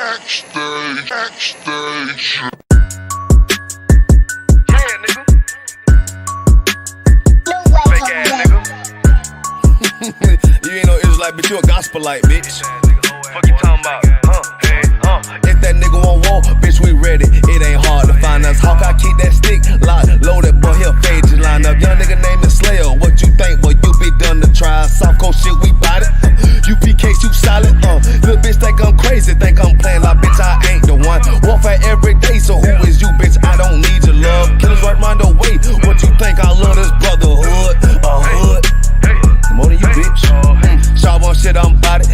Backstage. Yeah, nigga. Fake ass nigga. You ain't no Israelite, but you a gospelite, bitch. Fuck you talking about? Hey, If that nigga won't walk, bitch, we ready. It ain't hard to find us. Hawk, I keep that stick locked, loaded, boy, he'll fade you line up. Young nigga name is Slayer. What you think, boy? You be done to try. Soft coast shit, we bout it. UPK, you solid. Little bitch think I'm crazy, think I'm playing like bitch, I ain't the one. Warfare every day, so who is you, bitch? I don't need your love. Killers right round the way. What you think? I love this brotherhood. Hood. More than you, bitch. Sharp on shit, I'm bout it.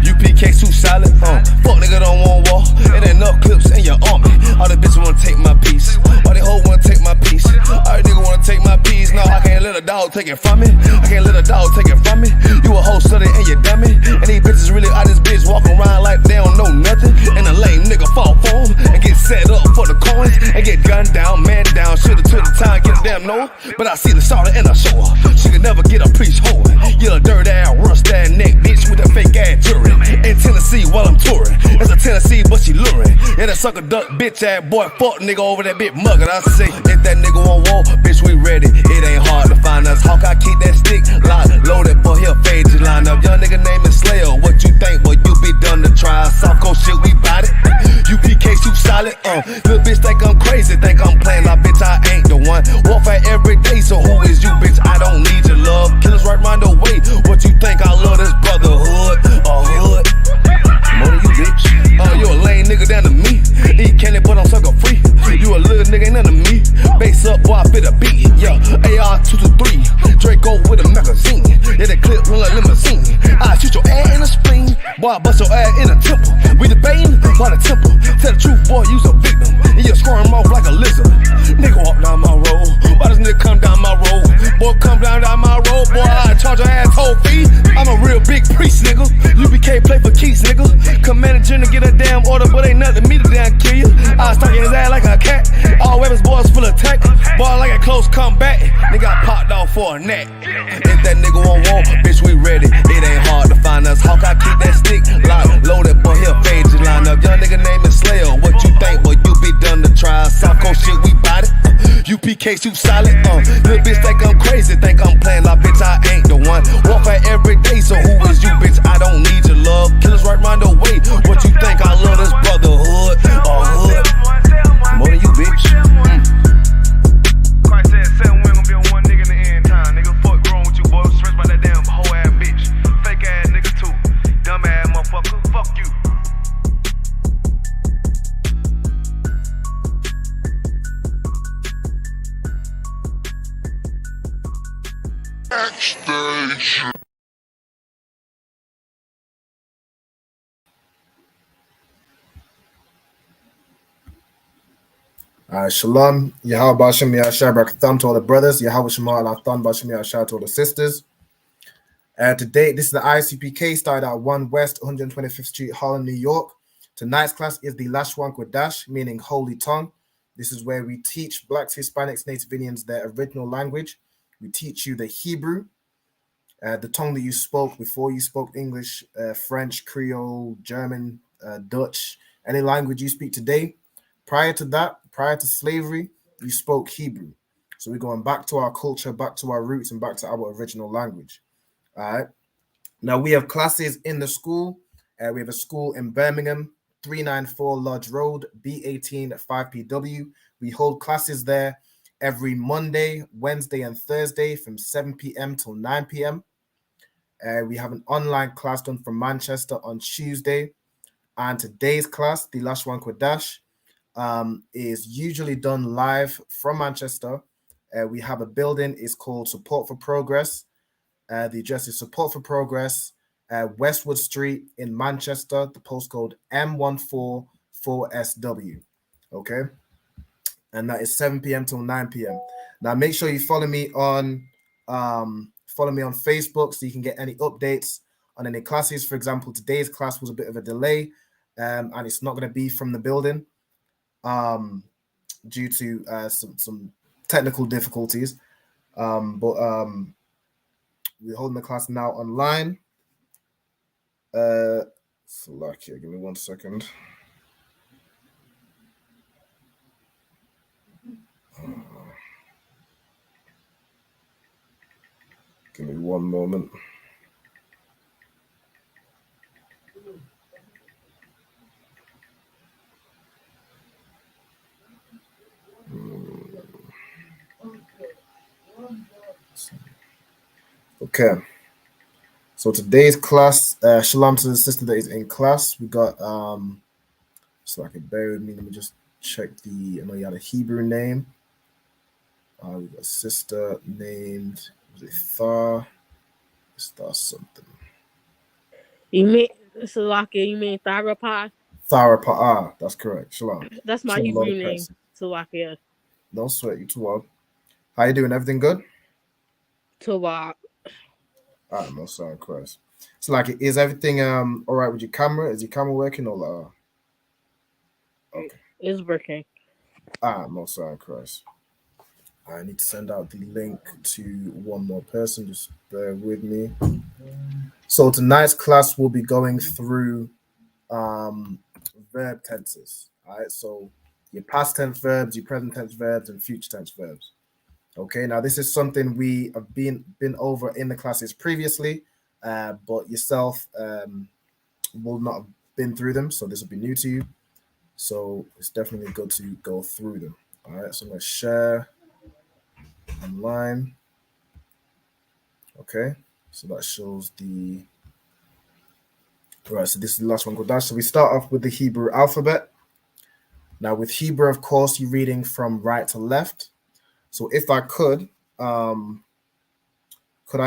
UPK too solid. Fuck nigga don't want war. It ain't enough clips in your army. All the bitches wanna take my piece. All they hoes wanna take my piece. All the niggas wanna take my piece. No, I can't let a dog take it from me. I can't let a dog take it from me. You a hoe study and you dummy. And these bitches really out this bitch walking around like they don't know nothing. And a lame nigga fall for them and get set up for the coins and get gunned down, man down. Shoulda took the time, get a damn no. But I see the starter and I show her. She could never get a preach hoe. You a dirt ass, rust ass neck bitch with that fake ass jewelry. In Tennessee while I'm touring. It's a Tennessee, but she luring. And a sucker duck bitch ass boy, fuck nigga over that bitch muggin'. I say, if that nigga won't walk, bitch, we ready. It ain't hard to find us. Hawk, I keep that stick locked, loaded, boy, he'll fade you line up. Young nigga name is Slayer. What you think, boy? You be done to try. Soft coast shit, we bout it. UPK, you solid. Little bitch think I'm crazy, think I'm playing like bitch, I ain't the one. Warfare every day, so who is you, bitch? I don't need your love. Killers right round the way. What you think? I love this brotherhood. Hood. More than you, bitch. You a lame nigga down to me. Eat candy, but I'm sucker free. You a little nigga, ain't nothing to me. Base up, boy, I fit a beat. Yeah, AR-223. Draco with a magazine. Yeah, that clip run like limousine. I shoot your ass in the spleen. Boy, I bust your ass in the temple. We debating by the temple. Tell the truth, boy, you's a victim. And you're squirming off like a lizard. Nigga walk down my road. Why does nigga come down my road? Boy, come down my road. Boy, I charge your ass toll fee. I'm a real big priest, nigga. UPK play for keys, nigga. Commanding to get a damn order, but ain't nothing to me to damn kill you. I stuck in his ass like a cat. All weapons, boys full of tech. Boy, like a close combat. Nigga got popped off for a neck. If that nigga won't walk, bitch, we ready. It ain't hard to find us. Hawk, I keep that stick locked, loaded, boy, he'll fade you line up. Young nigga name is Slayer. What you think, boy? You be done to try. Soft coast shit, we bout it. UPK, you solid. Little bitch think I'm crazy, think I'm playing like bitch, I ain't the one. Warfare every day, so who is you, bitch? I don't need your love. Killers right round the way. What you think? I love this brotherhood. Hood. More than you, bitch. Christ said 7 women gonna be on one nigga in the end time. Nigga, fuck wrong with you, boy. Stressed by that damn hoe ass bitch. Fake ass nigga too. Dumb ass motherfucker. Fuck you. Backstage. Shalom, Yahweh Bashem Yahshua Barakatham to all the brothers, Yahweh Shema Alathan Bashem Yahshua to all the sisters. Today, this is the ISUPK, started at 1 West 125th Street, Harlem, New York. Tonight's class is the Lashawan Qadash, meaning Holy Tongue. This is where we teach Blacks, Hispanics, Native Indians their original language. We teach you the Hebrew, the tongue that you spoke before you spoke English, French, Creole, German, Dutch, any language you speak today. Prior to that, prior to slavery, you spoke Hebrew. So we're going back to our culture, back to our roots, and back to our original language. All right. Now we have classes in the school. We have a school in Birmingham, 394 Lodge Road, B18 5PW. We hold classes there every Monday, Wednesday, and Thursday from 7 p.m. till 9 p.m. We have an online class done from Manchester on Tuesday. And today's class, the Lashawan Qadash, is usually done live from Manchester. We have a building, it's called Support for Progress. The address is Support for Progress, Westwood Street in Manchester, the postcode M144SW. Okay. And that is 7 p.m. till 9 p.m. Now make sure you follow me on Facebook so you can get any updates on any classes. For example, today's class was a bit of a delay, and it's not going to be from the building due to some technical difficulties. But we're holding the class now online. Slack here, give me 1 second. Give me one moment. Okay. So today's class, shalom to the sister that is in class. We got so I can bear with me. Let me just check I know you had a Hebrew name. We got a sister named was it Thar something. You mean Salaka? You mean Thyropa? Thara, that's correct. Shalom. That's my Shalom, Lord Hebrew of name, Christ. Salaka. Don't sweat, you too well. How you doing? Everything good? Tawak. All right, most of Christ. So like, is everything all right with your camera? Is your camera working or okay? It's working. All right, most of Christ. I need to send out the link to one more person. Just bear with me. So tonight's class will be going through verb tenses. All right, so your past tense verbs, your present tense verbs, and future tense verbs. Okay, now this is something we have been over in the classes previously, but yourself will not have been through them, so this will be new to you. So it's definitely good to go through them. All right, so I'm gonna share online. Okay, so that shows the right. So this is the Lashawan Qadash. So we start off with the Hebrew alphabet. Now with Hebrew, of course, you're reading from right to left. So if I could I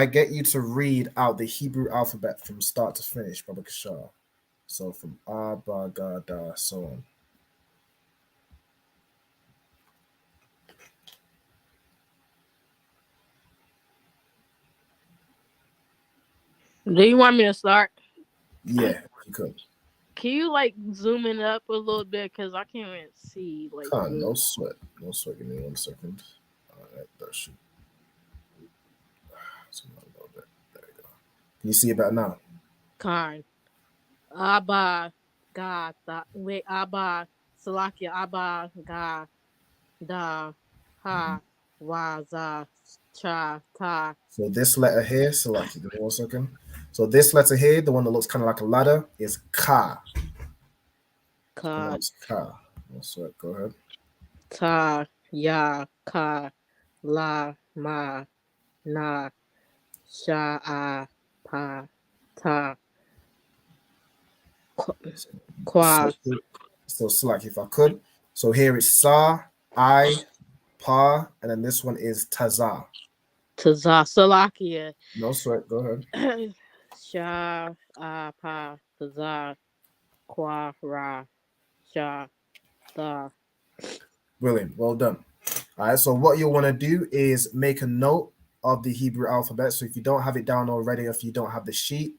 get you to read out the Hebrew alphabet from start to finish, Baba Kashar? So from A, Ba, Ga, Da, so on. Do you want me to start? Yeah, you could. Can you like zoom it up a little bit? Cause I can't even see like Can't, good. no sweat. No sweat. Give me 1 second. All right, that should. Zoom out a little bit. There you go. Can you see it better now? Kind. Abba, God, wait, Abba, Salakia, Abba, God, Da, Ha, Waza, Cha, Ta, So this letter here, so like, give me 1 second. So this letter here, the one that looks kind of like a ladder, is Ka. It's Ka, pronounced Ka. No sweat. Go ahead. Ta, Ya, Ka, La, Ma, Na, Sha, A, Pa, Ta, So, Kwa, so like if I could. So here it's Sa, I, Pa, and then this one is Taza. Taza, Salakia, No sweat. Go ahead. Sha, A, Pa, Taza, Kwa, Ra, Sha, Ta. Brilliant. Well done. All right. So what you'll want to do is make a note of the Hebrew alphabet. So if you don't have it down already, if you don't have the sheet,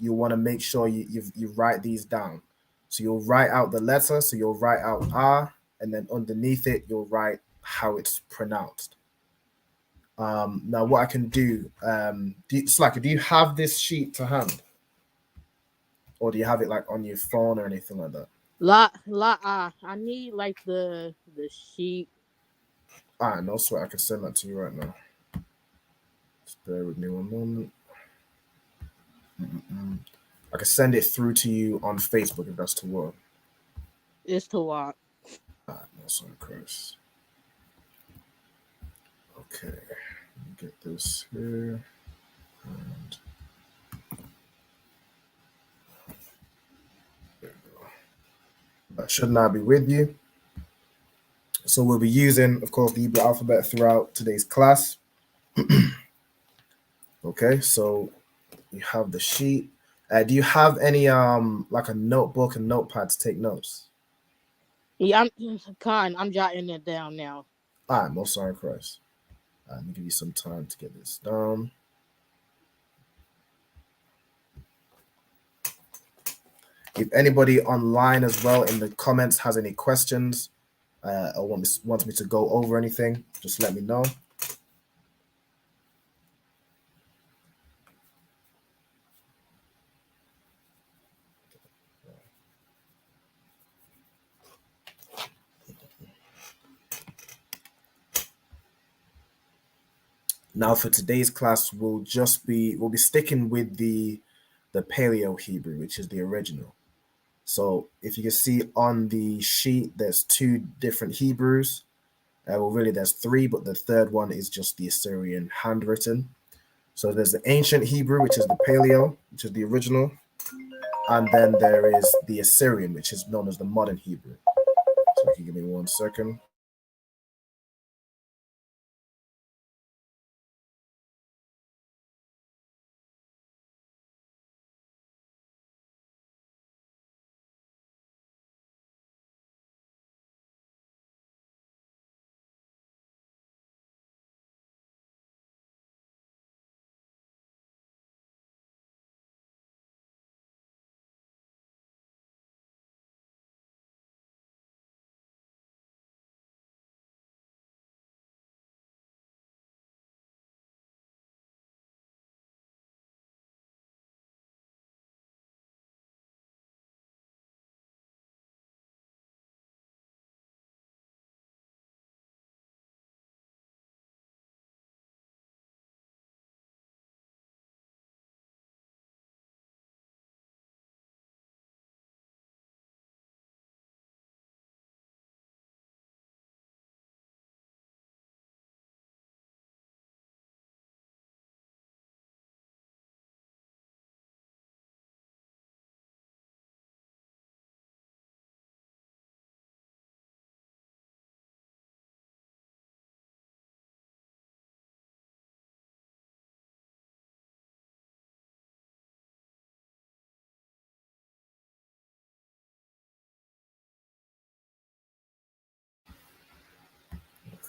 you want to make sure you write these down. So you'll write out the letter. So you'll write out R, and then underneath it you'll write how it's pronounced. Now what I can do, Slacker, do you have this sheet to hand, or do you have it like on your phone or anything like that? I need like the sheet. All right, no sweat. I can send that to you right now. Just bear with me 1 moment. I can send it through to you on Facebook if that's to work. Is to walk. All right, no sweat, Chris. Okay, let me get this here. And there we go. That should now be with you. So we'll be using, of course, the Hebrew alphabet throughout today's class. Okay, so you have the sheet. Do you have any like a notebook and notepad to take notes? Yeah, I'm jotting it down now. All right, most sorry, Christ. Let me give you some time to get this done. If anybody online as well in the comments has any questions or wants me to go over anything, just let me know. Now for today's class, we'll be sticking with the Paleo Hebrew, which is the original. So if you can see on the sheet, there's two different Hebrews. Well, really, there's three, but the third one is just the Assyrian handwritten. So there's the ancient Hebrew, which is the Paleo, which is the original, and then there is the Assyrian, which is known as the modern Hebrew. So if you give me 1 second.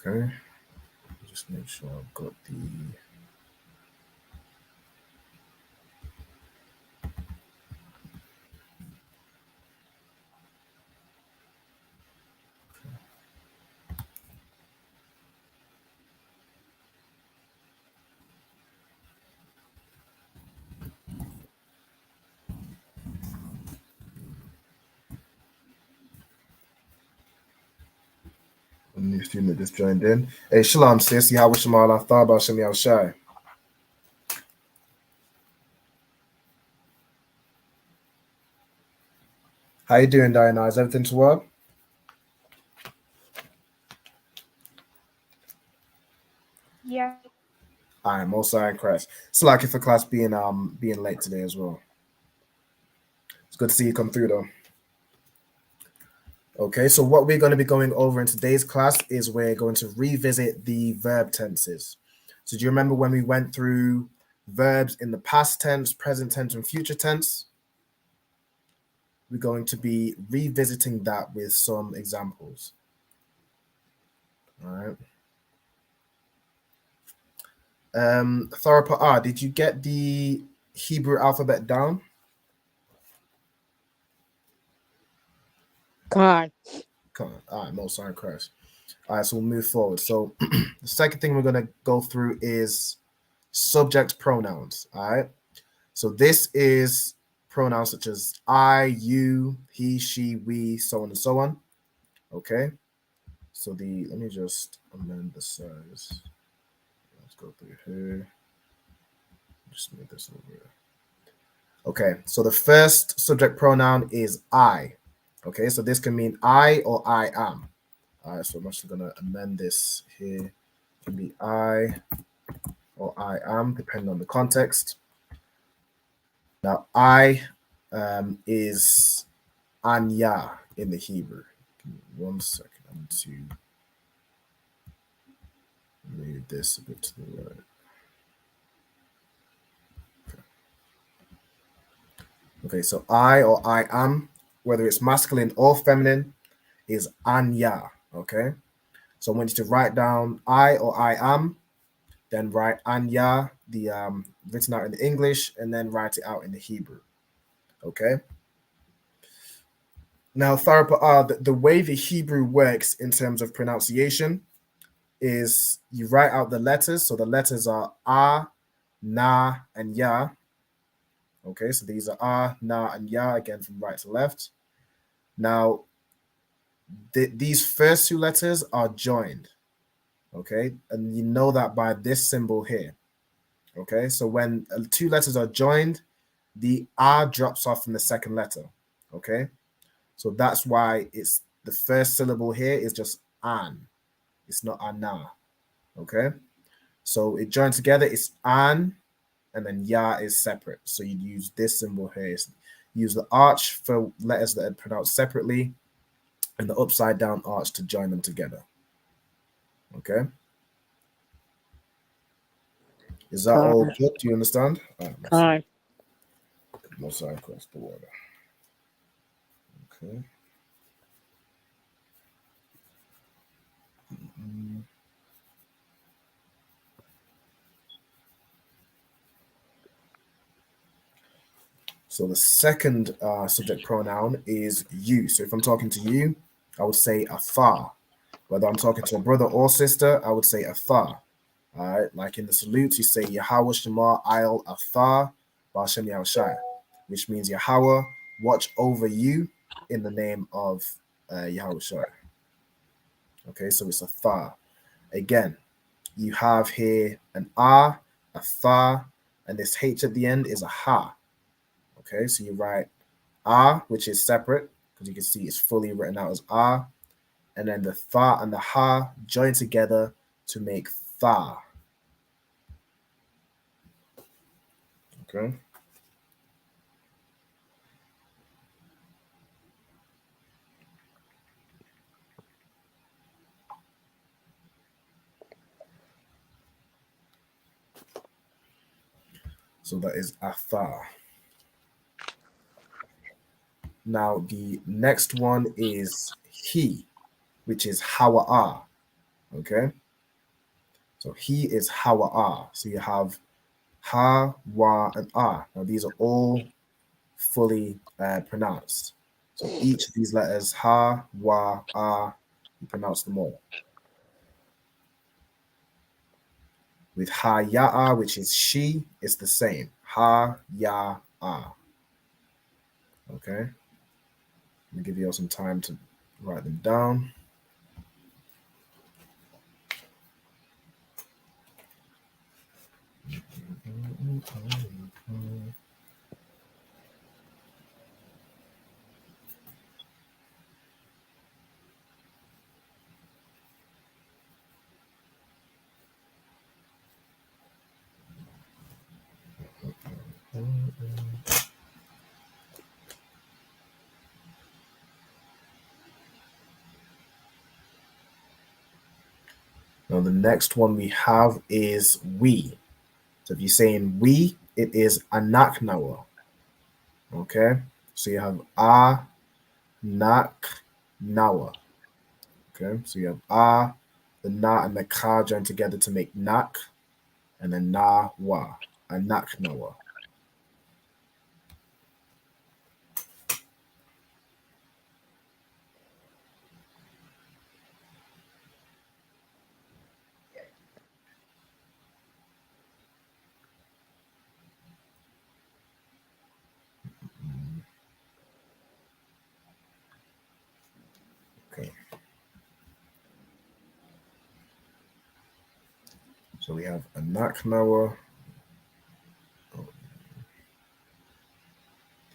Okay, just make sure I've got the. A new student that just joined in. Hey, shalom, sis. Yahweh Shema Allah Thaba Shem Yahushai. How you doing, Diana? Is everything to well? Yeah. I am also in Christ. It's lucky for class being late today as well. It's good to see you come through though. Okay, so what we're going to be going over in today's class is we're going to revisit the verb tenses. So do you remember when we went through verbs in the past tense, present tense, and future tense? We're going to be revisiting that with some examples. All right. Thoropa R, did you get the Hebrew alphabet down? God. Come on. All right, most sign Christ. All right, so we'll move forward. So the second thing we're going to go through is subject pronouns. All right. So this is pronouns such as I, you, he, she, we, so on and so on. Okay. So let me just amend the size. Let's go through here. Just move this over. Okay. So the first subject pronoun is I. Okay. So this can mean I or I am. All right. So I'm actually going to amend this here. It can be I or I am, depending on the context. Now, I is Anya in the Hebrew. Give me 1 second. I need to move this a bit to the right. Okay, so I or I am, whether it's masculine or feminine, is Anya. Okay, so I want you to write down I or I am, then write Anya, the written out in the English, and then write it out in the Hebrew. Okay. Now, Tharapa, the way the Hebrew works in terms of pronunciation is you write out the letters. So the letters are A, Na, and Ya. Okay, so these are A, Na, and Ya, again from right to left. Now, these first two letters are joined. Okay, and you know that by this symbol here. Okay, so when two letters are joined, the R drops off from the second letter. Okay, so that's why it's the first syllable here is just an. It's not ana. Okay, so it joined together, it's an, and then ya is separate. So you'd use this symbol here. Use the arch for letters that are pronounced separately, and the upside down arch to join them together. Okay. Is that all good? Do you understand? Con. No side across the water. Okay. So the second subject pronoun is you. So if I'm talking to you, I would say afar. Whether I'm talking to a brother or sister, I would say afar. All right, like in the salutes, you say Yahweh Shema I'al Afar Ba'Shem Yahushai, which means Yahweh, watch over you in the name of Yahweh Shai. Okay, so it's afar. Again, you have here an a far, and this H at the end is a ha. Okay, so you write which is separate, because you can see it's fully written out as and then the fa and the ha join together to make tha. Okay. So that is athar. Now the next one is he, which is hawa'a. Okay. So he is hawa'a. So you have ha, wa, and ah. Now these are all fully pronounced. So each of these letters, ha, wa, ah, you pronounce them all. With ha, ya'a, which is she, it's the same. Ha, ya, ah. Okay. Let me give you all some time to write them down. Now the next one we have is we. So if you're saying we, it is anaknawa. Okay, so you have nak nawa. Okay, so you have the na and the ka joined together to make nak, and then na wa, anaknawa. Okay. So we have anaknawa. Oh,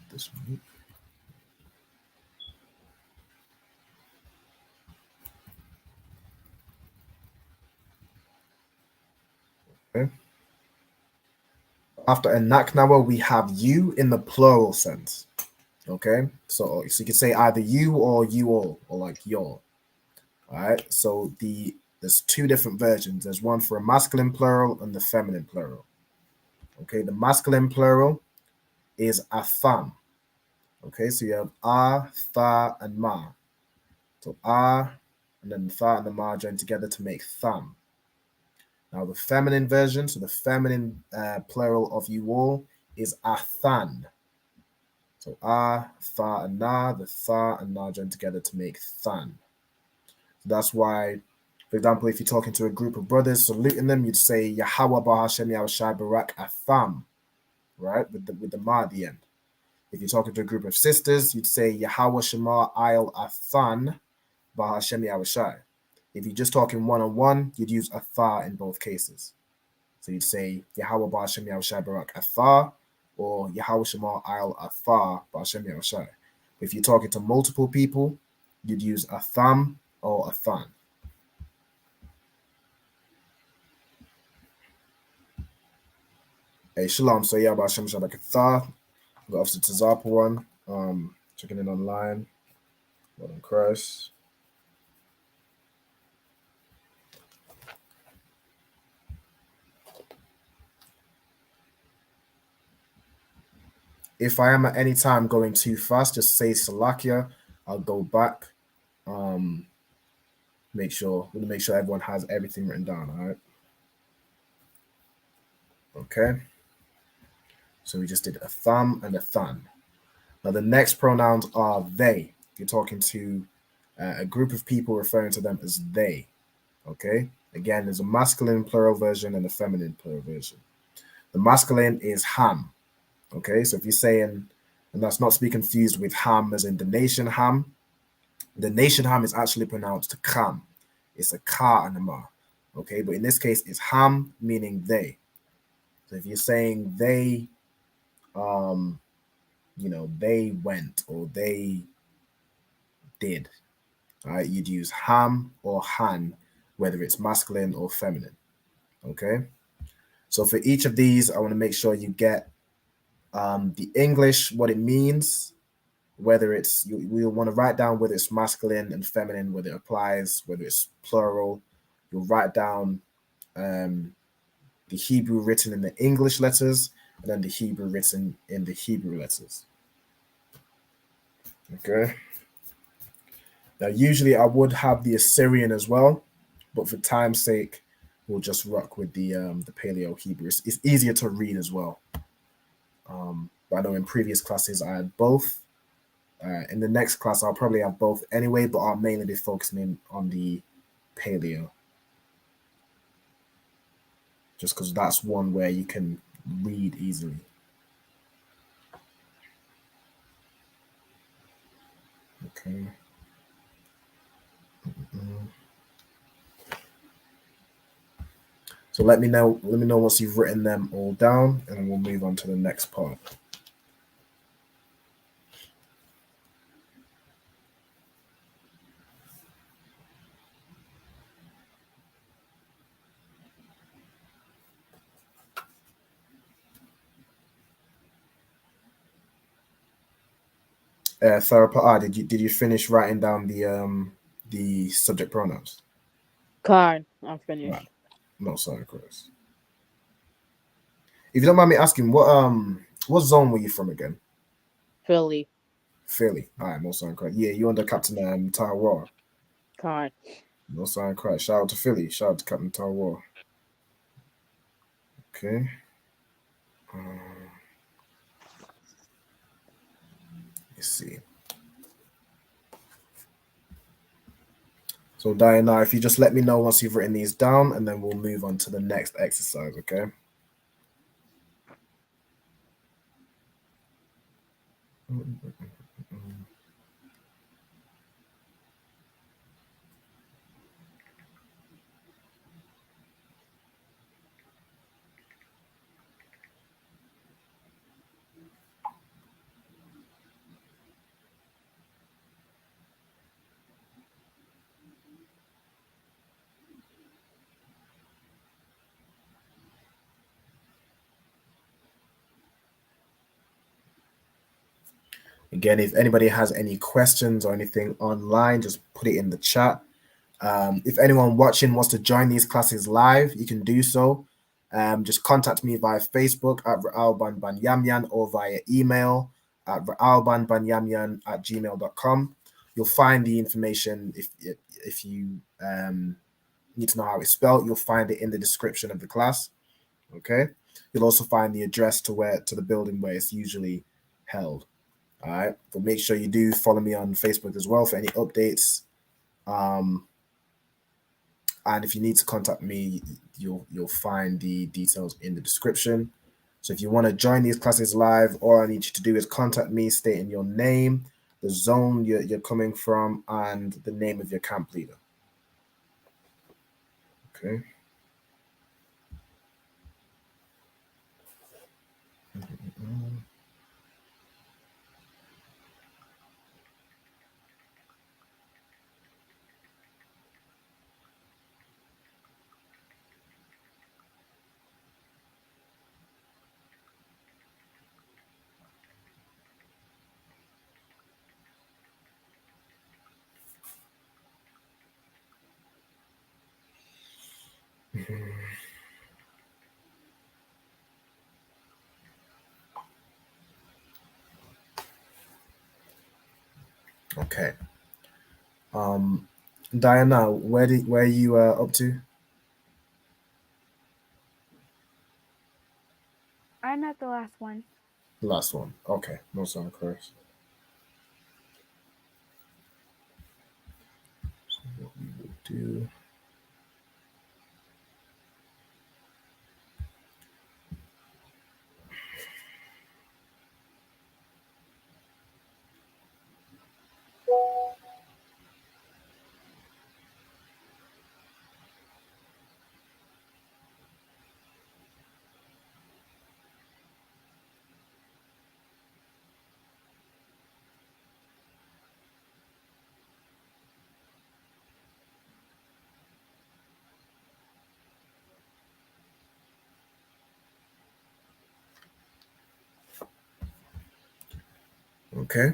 this one. Okay. After anaknawa, we have you in the plural sense. Okay, so you can say either you or you all, or like your. All right, so there's two different versions. There's one for a masculine plural and the feminine plural. Okay, the masculine plural is afam. Okay, so you have tha, and ma. So and then the tha and the ma join together to make thumb. Now the feminine version, so the feminine plural of you all is athan. So tha, and na, the tha and na join together to make than. That's why, for example, if you're talking to a group of brothers, saluting them, you'd say Yahweh Bahashem Yahushai Barak Atham, right? With the ma at the end. If you're talking to a group of sisters, you'd say Yahweh Shema I'al Athan Bahashem Yahushai. If you're just talking one-on-one, you'd use atha in both cases. So you'd say Yahweh Ba'ashem Yahushai Barak atha, or Yahweh Shema I'al atha Ba'ashem Yahushai. If you're talking to multiple people, you'd use atham or athan. Hey, shalom. So yeah, Ba'ashem Shabbat atha. Got Officer Pt.1. Checking in online. Lord in Christ. If I am at any time going too fast, just say Salakia. I'll go back. Make sure everyone has everything written down. All right. Okay. So we just did a thumb and a thun. Now the next pronouns are they. You're talking to a group of people, referring to them as they. Okay. Again, there's a masculine plural version and a feminine plural version. The masculine is ham. Okay, so if you're saying, and that's not to be confused with ham as in the nation ham. The nation ham is actually pronounced kham. It's a ka and a ma. Okay, but in this case, it's ham, meaning they. So if you're saying they, they went or they did, all right, you'd use ham or han, whether it's masculine or feminine. Okay, so for each of these, I want to make sure you get the English, what it means, whether it's, we'll want to write down whether it's masculine and feminine, whether it applies, whether it's plural. You'll write down the Hebrew written in the English letters and then the Hebrew written in the Hebrew letters. Okay. Now, usually I would have the Assyrian as well, but for time's sake, we'll just rock with the Paleo Hebrew. It's easier to read as well. But I know in previous classes I had both. In the next class, I'll probably have both anyway, but I'll mainly be focusing in on the Paleo. Just because that's one where you can read easily. Okay. So let me know once you've written them all down, and then we'll move on to the next part. Therapa, did you finish writing down the subject pronouns? Card. I'm finished. Right. No, sorry, Chris. If you don't mind me asking, what zone were you from again? Philly. Philly. All right, no sorry, Chris. Yeah, you under Captain Tawar. Card. No sorry, Chris. Shout out to Philly. Shout out to Captain Tawar. Okay. Let's see. So Diana, if you just let me know once you've written these down, and then we'll move on to the next exercise, okay? Again, if anybody has any questions or anything online, just put it in the chat. If anyone watching wants to join these classes live, you can do so. Just contact me via Facebook at raalbanbanyamyan or via email at raalbanbanyamyan@gmail.com. You'll find the information if you need to know how it's spelled. You'll find it in the description of the class. Okay. You'll also find the address to the building where it's usually held. All right, but make sure you do follow me on Facebook as well for any updates. And if you need to contact me, you'll find the details in the description. So if you want to join these classes live, all I need you to do is contact me, stating your name, the zone you're coming from, and the name of your camp leader. Okay. Okay. Diana, where you up to? I'm at the last one. The last one. Okay, no sound correct. So what we will do. Okay.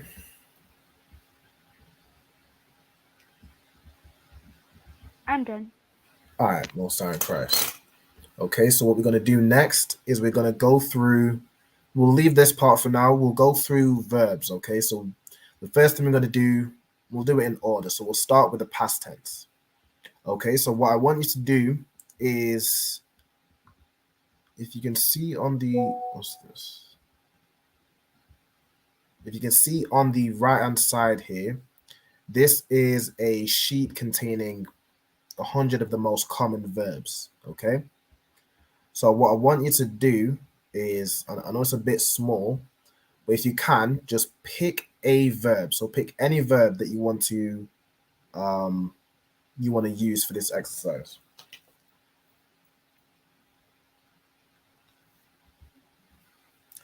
I'm done. All right, no sound correct. Okay, so what we're gonna do next is we're gonna go through. We'll leave this part for now. We'll go through verbs. Okay, so the first thing we're gonna do, we'll do it in order. So we'll start with the past tense. Okay, so what I want you to do is, if you can see on the what's this? If you can see on the right hand side here, this is a sheet containing 100 of the most common verbs. Okay, so what I want you to do is, I know it's a bit small, but if you can, just pick a verb. So pick any verb that you want to use for this exercise.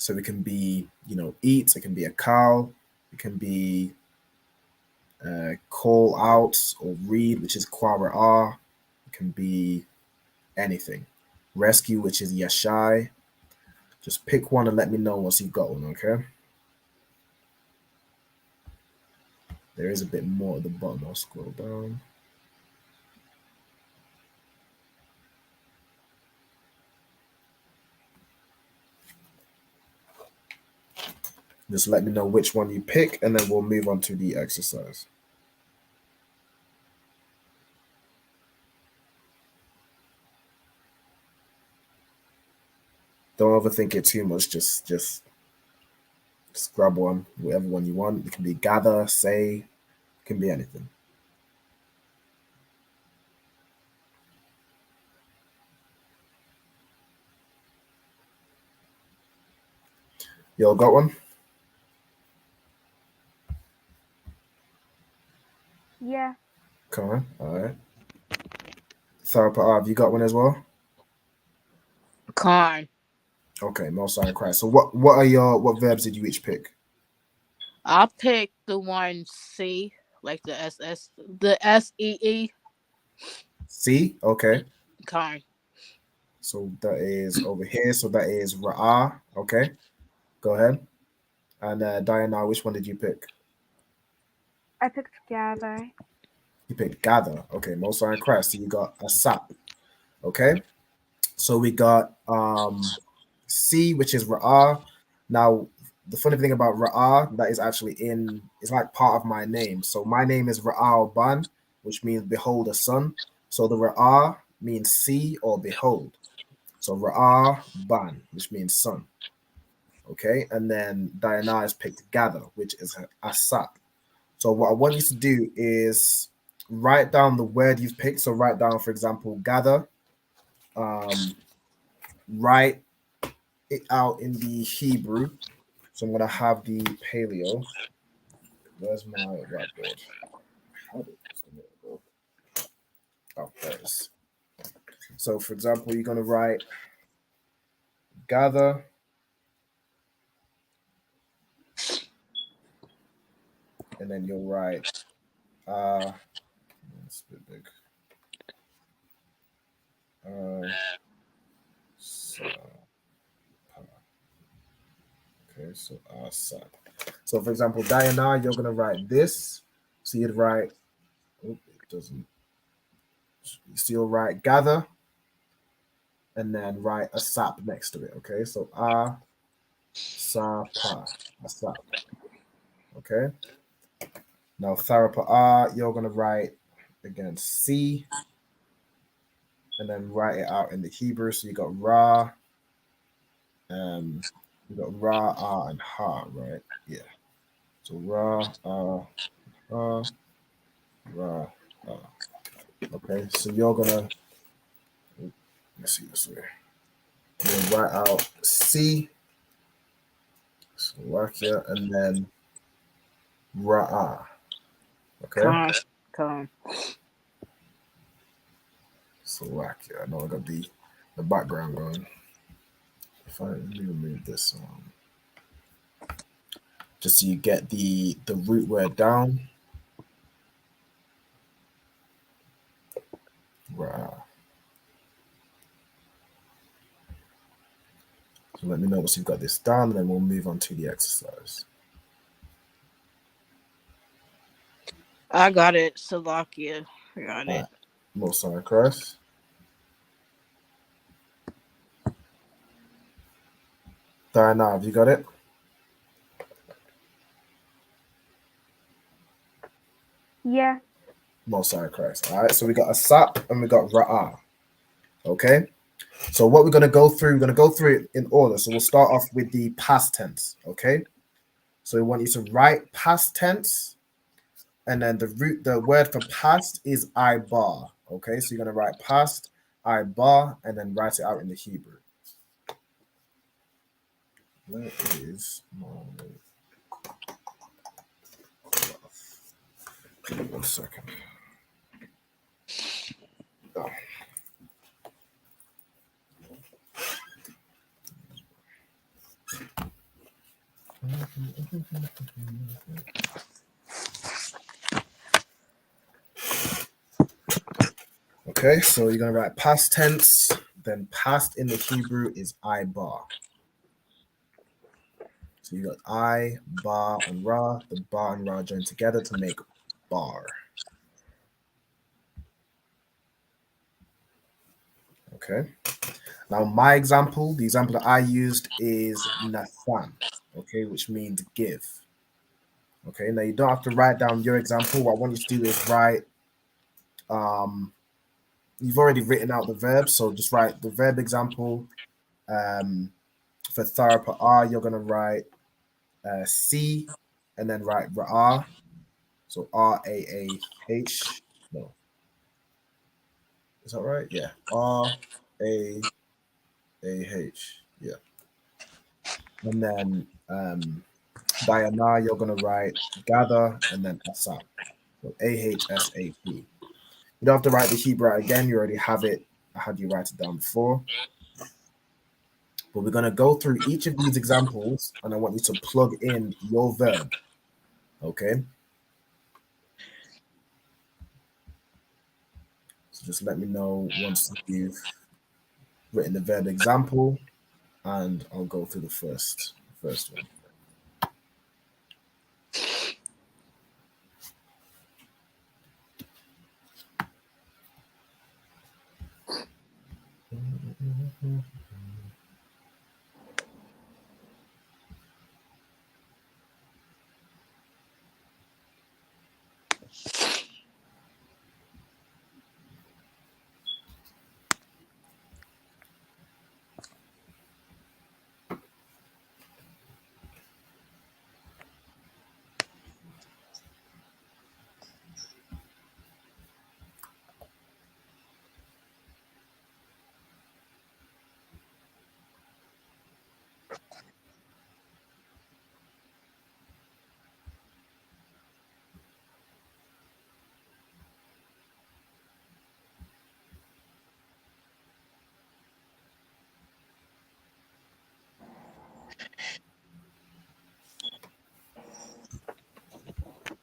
So it can be, eat. It can be a cow. It can be call out or read, which is kwara. It can be anything. Rescue, which is yashai. Just pick one and let me know once you've got one, okay? There is a bit more at the bottom. I'll scroll down. Just let me know which one you pick, and then we'll move on to the exercise. Don't overthink it too much. Just grab one, whatever one you want. It can be gather, say, it can be anything. Y'all got one? Yeah. Come on. All right. Tharpa, have you got one as well? Con. Okay, most sign Christ. So what verbs did you each pick? I'll pick the one C, like the SEE. C. Okay. Con. So that is over here. So that is Ra'ah. Okay. Go ahead. And Diana, which one did you pick? I picked gather. You picked gather. Okay, most sign Christ. So you got Asap. Okay. So we got C, which is Ra'ah. Now, the funny thing about Ra'ah, that is actually it's like part of my name. So my name is Ra'ah Ban, which means behold a son. So the Ra'ah means see or behold. So Ra'ah Ban, which means son. Okay, and then Diana has picked gather, which is Asap. So what I want you to do is write down the word you've picked. So write down, for example, gather. Write it out in the Hebrew. So I'm gonna have the paleo. Where's my whiteboard? Oh, there it is. So, for example, you're gonna write gather, and then you'll write it's a bit big. So, okay, so sub. So, for example, Diana, you're gonna write this. So you'd write. Oh, it doesn't. So you'll write gather, and then write a sap next to it. Okay, so sa pa a sap. Okay. Now tharapa you're gonna write again C, and then write it out in the Hebrew. So you got ra, you got ra, and ha, right? Yeah. So ra, ra, okay. So you're gonna let's see this way. You're gonna write out C, Slovakia, and then ra. Okay. Come. Slovakia. I know I got the background going. If I let me remove this just so you get the root word down. Right. So let me know once you've got this done, and then we'll move on to the exercise. I got it. Slovakia. I got it. More sorry, Chris. Diana, have you got it? Yeah. More sorry, Chris. All right, so we got a sap and we got ra'a. Okay. So what we're gonna go through, we're gonna go through it in order. So we'll start off with the past tense. Okay. So we want you to write past tense, and then the word for past is I bar. Okay, so you're gonna write past I bar and then write it out in the Hebrew. Where is my 1 second. Oh. Okay, so you're gonna write past tense, then past in the Hebrew is I bar. So you got I, bar, and ra. The bar and ra join together to make bar. Okay. Now my example, the example that I used is Nathan, okay, which means give. Okay, now you don't have to write down your example. What I want you to do is write, you've already written out the verb, so just write the verb example. For tharapa R, you're gonna write C and then write Ra'ah. So R-A-A-H. No. Is that right? Yeah. R-A-A-H. Yeah. And then Diana, you're gonna write gather and then Asap. So A-H-S-A-P. You don't have to write the Hebrew again, you already have it. I had you write it down before. But we're gonna go through each of these examples and I want you to plug in your verb. Okay. So just let me know once you've written the verb example, and I'll go through the first one.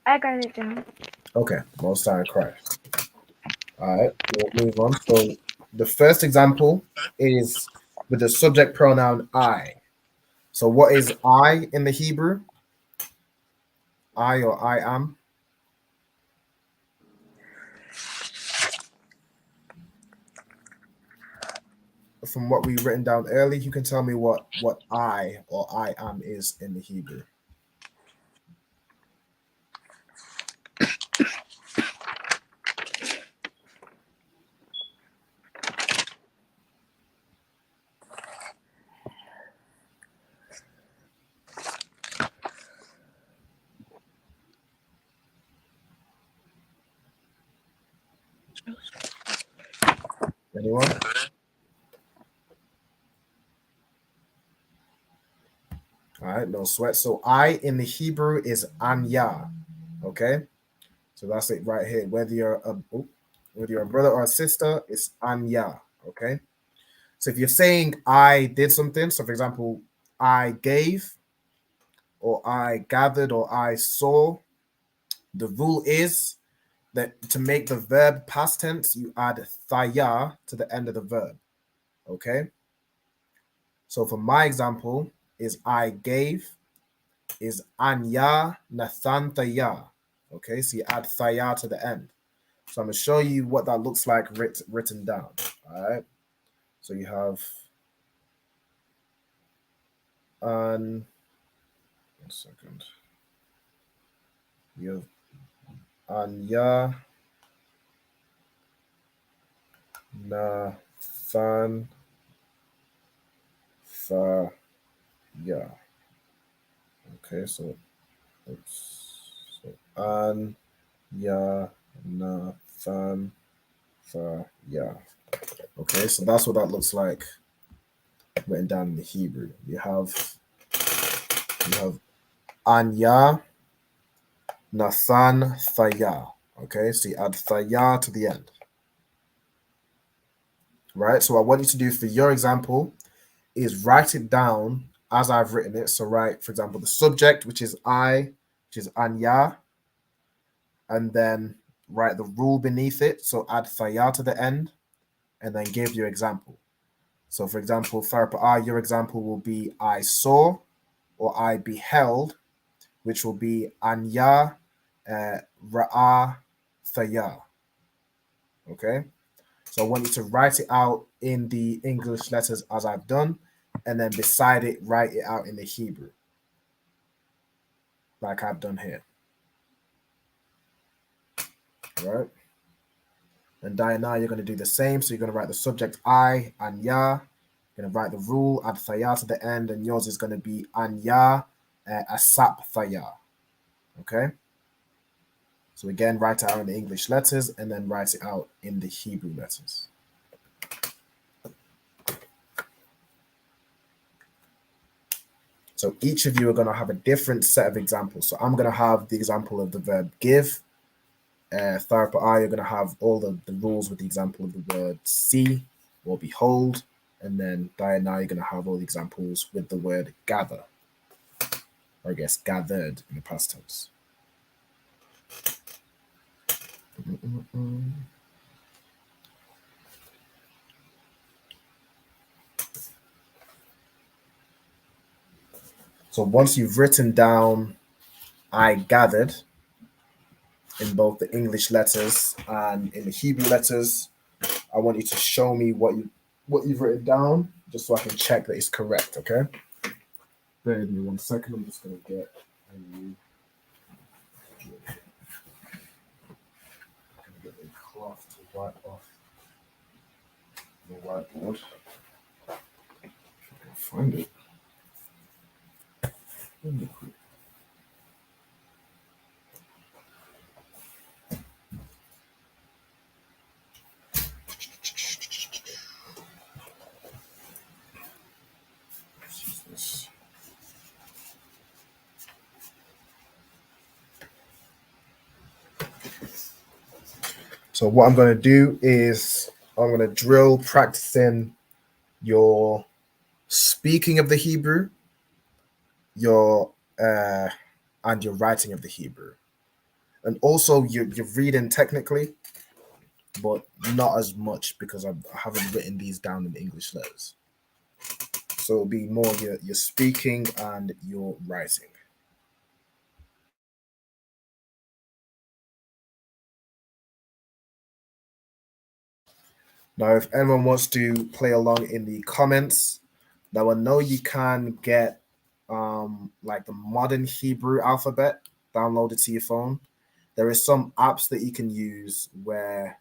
I got it down. Okay, Most High in Christ. All right, we'll move on. So the first example is with the subject pronoun I. So what is I in the Hebrew? I or I am? From what we've written down early, you can tell me what I or I am is in the Hebrew. Anyone? All right, no sweat. So I in the Hebrew is anya. Okay, so that's it right here. Whether you're a brother or a sister, it's anya. Okay. So if you're saying I did something, so for example, I gave, or I gathered, or I saw, the rule is that to make the verb past tense, you add thaya to the end of the verb. Okay. So for my example, is I gave, is anya nathan thaya. Okay, so you add thaya to the end. So I'm going to show you what that looks like written down. All right. So you have one second. You have anya nathan thaya. Okay, so anya nathan thaya. Okay, so that's what that looks like written down in the Hebrew. You have Anya Nathan Thaya. Okay, so you add Thaya to the end. Right, so what I want you to do for your example is write it down as I've written it. So write, for example, the subject, which is I, which is Anya, and then write the rule beneath it. So add Thaya to the end, and then give your example. So for example, Farpa, your example will be I saw or I beheld, which will be Anya Ra'a Thaya. Okay. So I want you to write it out in the English letters as I've done, and then beside it, write it out in the Hebrew, like I've done here. All right. And Diana, you're going to do the same. So you're going to write the subject I, Anya. You're going to write the rule, add Thaya to the end, and yours is going to be Anya Asap Thaya. Okay. So again, write it out in the English letters and then write it out in the Hebrew letters. So each of you are going to have a different set of examples. So I'm going to have the example of the verb give. Tharpa I, you're going to have all the rules with the example of the word see or behold. And then Diana, you're going to have all the examples with the word gather. Or I guess gathered in the past tense. So once you've written down I gathered in both the English letters and in the Hebrew letters, I want you to show me what you've written down, just so I can check that it's correct, okay? Bear with me 1 second, I'm just gonna get a cloth to wipe off the whiteboard. If I can find it. So what I'm going to do is I'm going to drill practicing your speaking of the Hebrew, your and your writing of the Hebrew. And also you're reading technically, but not as much because I haven't written these down in English letters. So it'll be more your speaking and your writing. Now, if anyone wants to play along in the comments, now I know you can get like the modern Hebrew alphabet downloaded to your phone. There is some apps that you can use where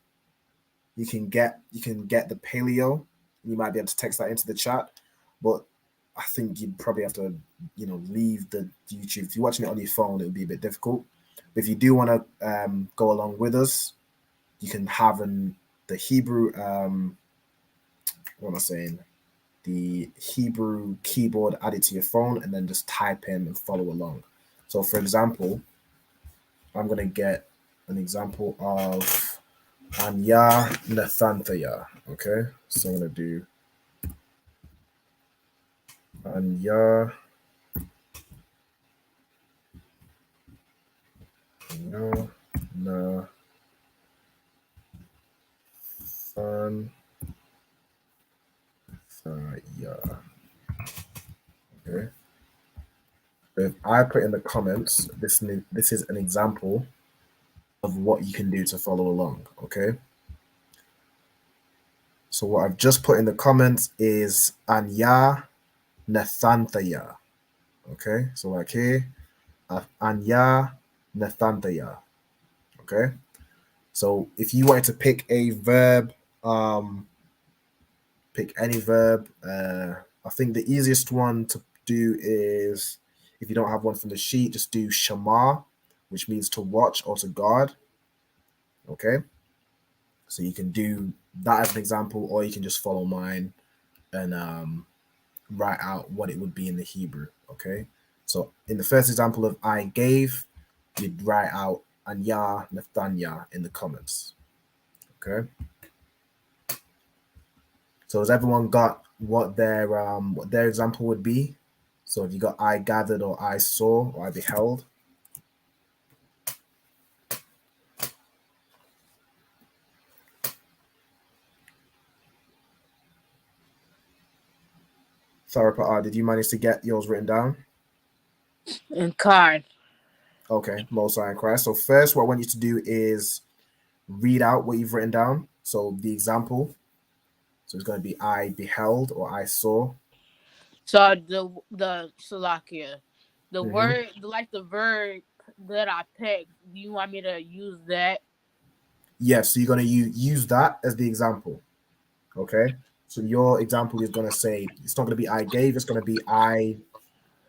you can get the paleo. You might be able to text that into the chat, but I think you'd probably have to, leave the YouTube. If you're watching it on your phone, it would be a bit difficult. But if you do want to go along with us, you can have the Hebrew. What am I saying? The Hebrew keyboard added to your phone, and then just type in and follow along. So, for example, I'm gonna get an example of Anya Nathantaya. Okay, so I'm gonna do Anya no Nathantaya. Okay. If I put in the comments, this is an example of what you can do to follow along. Okay. So what I've just put in the comments is Anya Nathantaya. Okay, so like here, Anya Nathantaya. Okay, so if you wanted to pick a verb, pick any verb. I think the easiest one to do is, if you don't have one from the sheet, just do Shama, which means to watch or to guard. Okay, so you can do that as an example, or you can just follow mine and write out what it would be in the Hebrew. Okay, so in the first example of I gave, you'd write out Anya Nathanya in the comments. Okay, so has everyone got what their example would be? So have you got I gathered, or I saw, or I beheld? Tharapa, did you manage to get yours written down? And card. Okay, Most High in Christ. So first, what I want you to do is read out what you've written down. So the example. So it's going to be I beheld, or I saw. So the Salakia, the Mm-hmm. word, like the verb that I picked. Do you want me to use that? Yes, so you're going to use that as the example. Okay. So your example is going to say, it's not going to be I gave, it's going to be I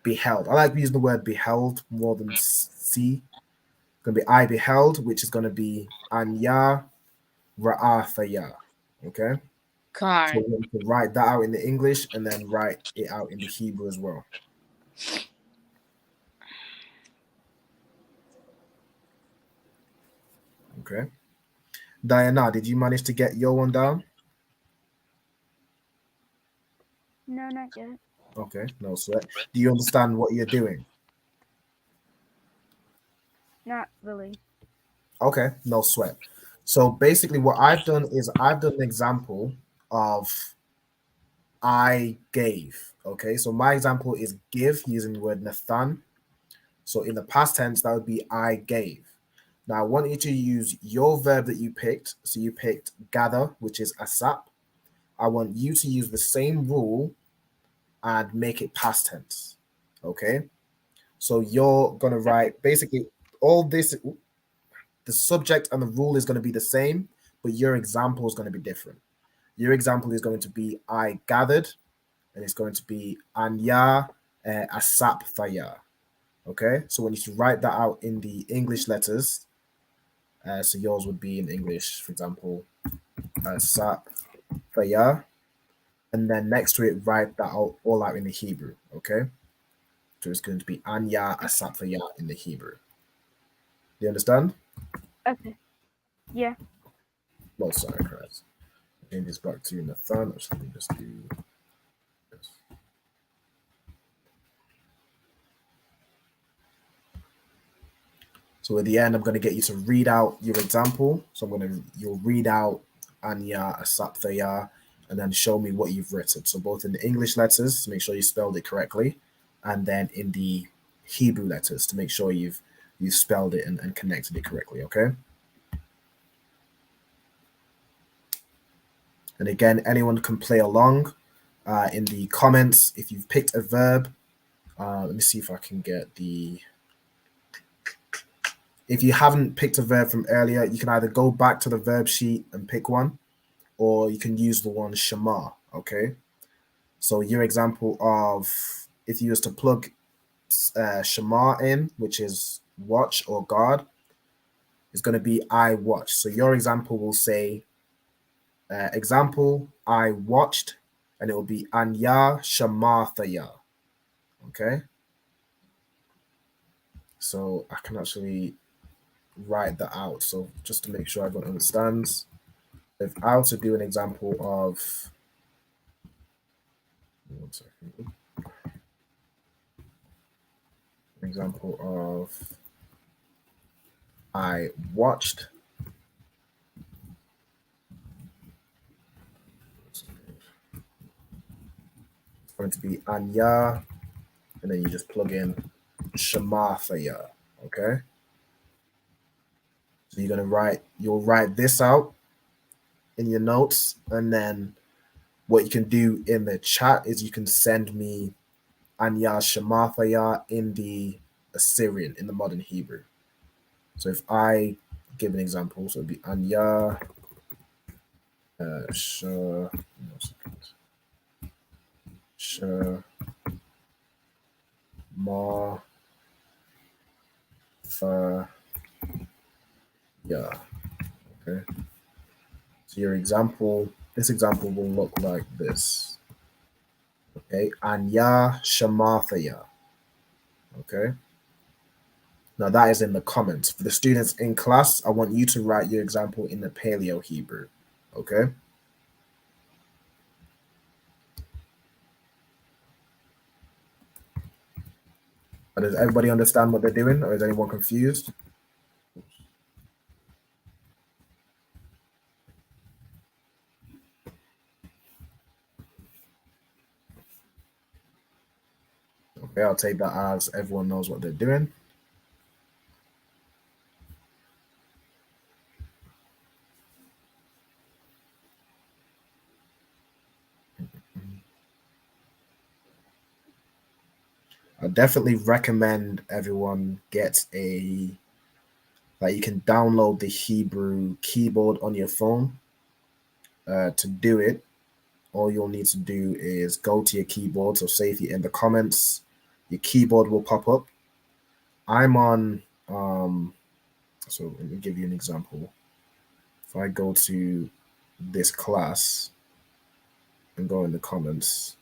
beheld. I like using the word beheld more than see. It's going to be I beheld, which is going to be Anya Ra'athaya. Okay. So Card. we want to write that out in the English and then write it out in the Hebrew as well. Okay. Diana, did you manage to get your one down? No, not yet. Okay, no sweat. Do you understand what you're doing? Not really. Okay, no sweat. So basically, what I've done is I've done an example of I gave. Okay, so my example is give using the word Nathan. So in the past tense, that would be I gave. Now I want you to use your verb that you picked. So you picked gather, which is asap. I want you to use the same rule and make it past tense. Okay, so you're gonna write basically all this. The subject and the rule is going to be the same, but your example is going to be different. Your example is going to be I gathered, and it's going to be Anya Asap Thaya. Okay, so when you write that out in the English letters, so yours would be in English, for example, Asap Thaya, and then next to it, write that all out in the Hebrew. Okay, so it's going to be Anya Asap Thaya in the Hebrew. Do you understand? Okay. Yeah. No, sorry, Christ. Change this back to Nathan. Let me just do this. So at the end, I'm going to get you to read out your example. So you'll read out Anya, Asapthaya, and then show me what you've written. So both in the English letters to make sure you spelled it correctly, and then in the Hebrew letters to make sure you've spelled it and connected it correctly. Okay. And again, anyone can play along in the comments if you've picked a verb. Let me see if I can get the. If you haven't picked a verb from earlier, you can either go back to the verb sheet and pick one, or you can use the one Shema. Okay. So your example of if you was to plug Shema in, which is watch or guard, is going to be I watch. So your example will say, example, I watched, and it will be Anya Shamathaya. Okay. So I can actually write that out. So just to make sure everyone understands, if I were to do an example of, one second, example of I watched. It's going to be Anya, and then you just plug in Shamathaya. Okay. So you'll write this out in your notes, and then what you can do in the chat is you can send me Anya Shamathaya in the Assyrian, in the modern Hebrew. So if I give an example, so it'd be Anya Ma yeah. Okay. So this example will look like this. Okay, Anya Shamathaya. Okay. Now that is in the comments. For the students in class, I want you to write your example in the Paleo Hebrew. Okay. But does everybody understand what they're doing, or is anyone confused? Okay, I'll take that as everyone knows what they're doing. I definitely recommend everyone get you can download the Hebrew keyboard on your phone. To do it, all you'll need to do is go to your keyboard. So say if you're in the comments, your keyboard will pop up. I'm on, so let me give you an example. If I go to this class and go in the comments,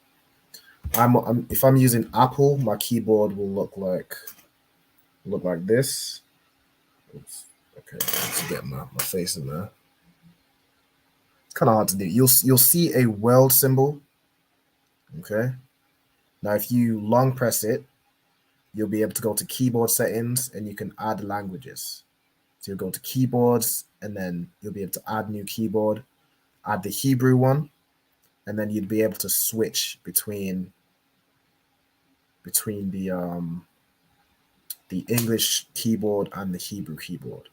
if I'm using Apple, my keyboard will look like this. Oops. Okay, let's get my face in there. It's kind of hard to do. You'll see a world symbol. Okay. Now, if you long press it, you'll be able to go to keyboard settings and you can add languages. So you'll go to keyboards and then you'll be able to add new keyboard, add the Hebrew one, and then you'd be able to switch between the English keyboard and the Hebrew keyboard.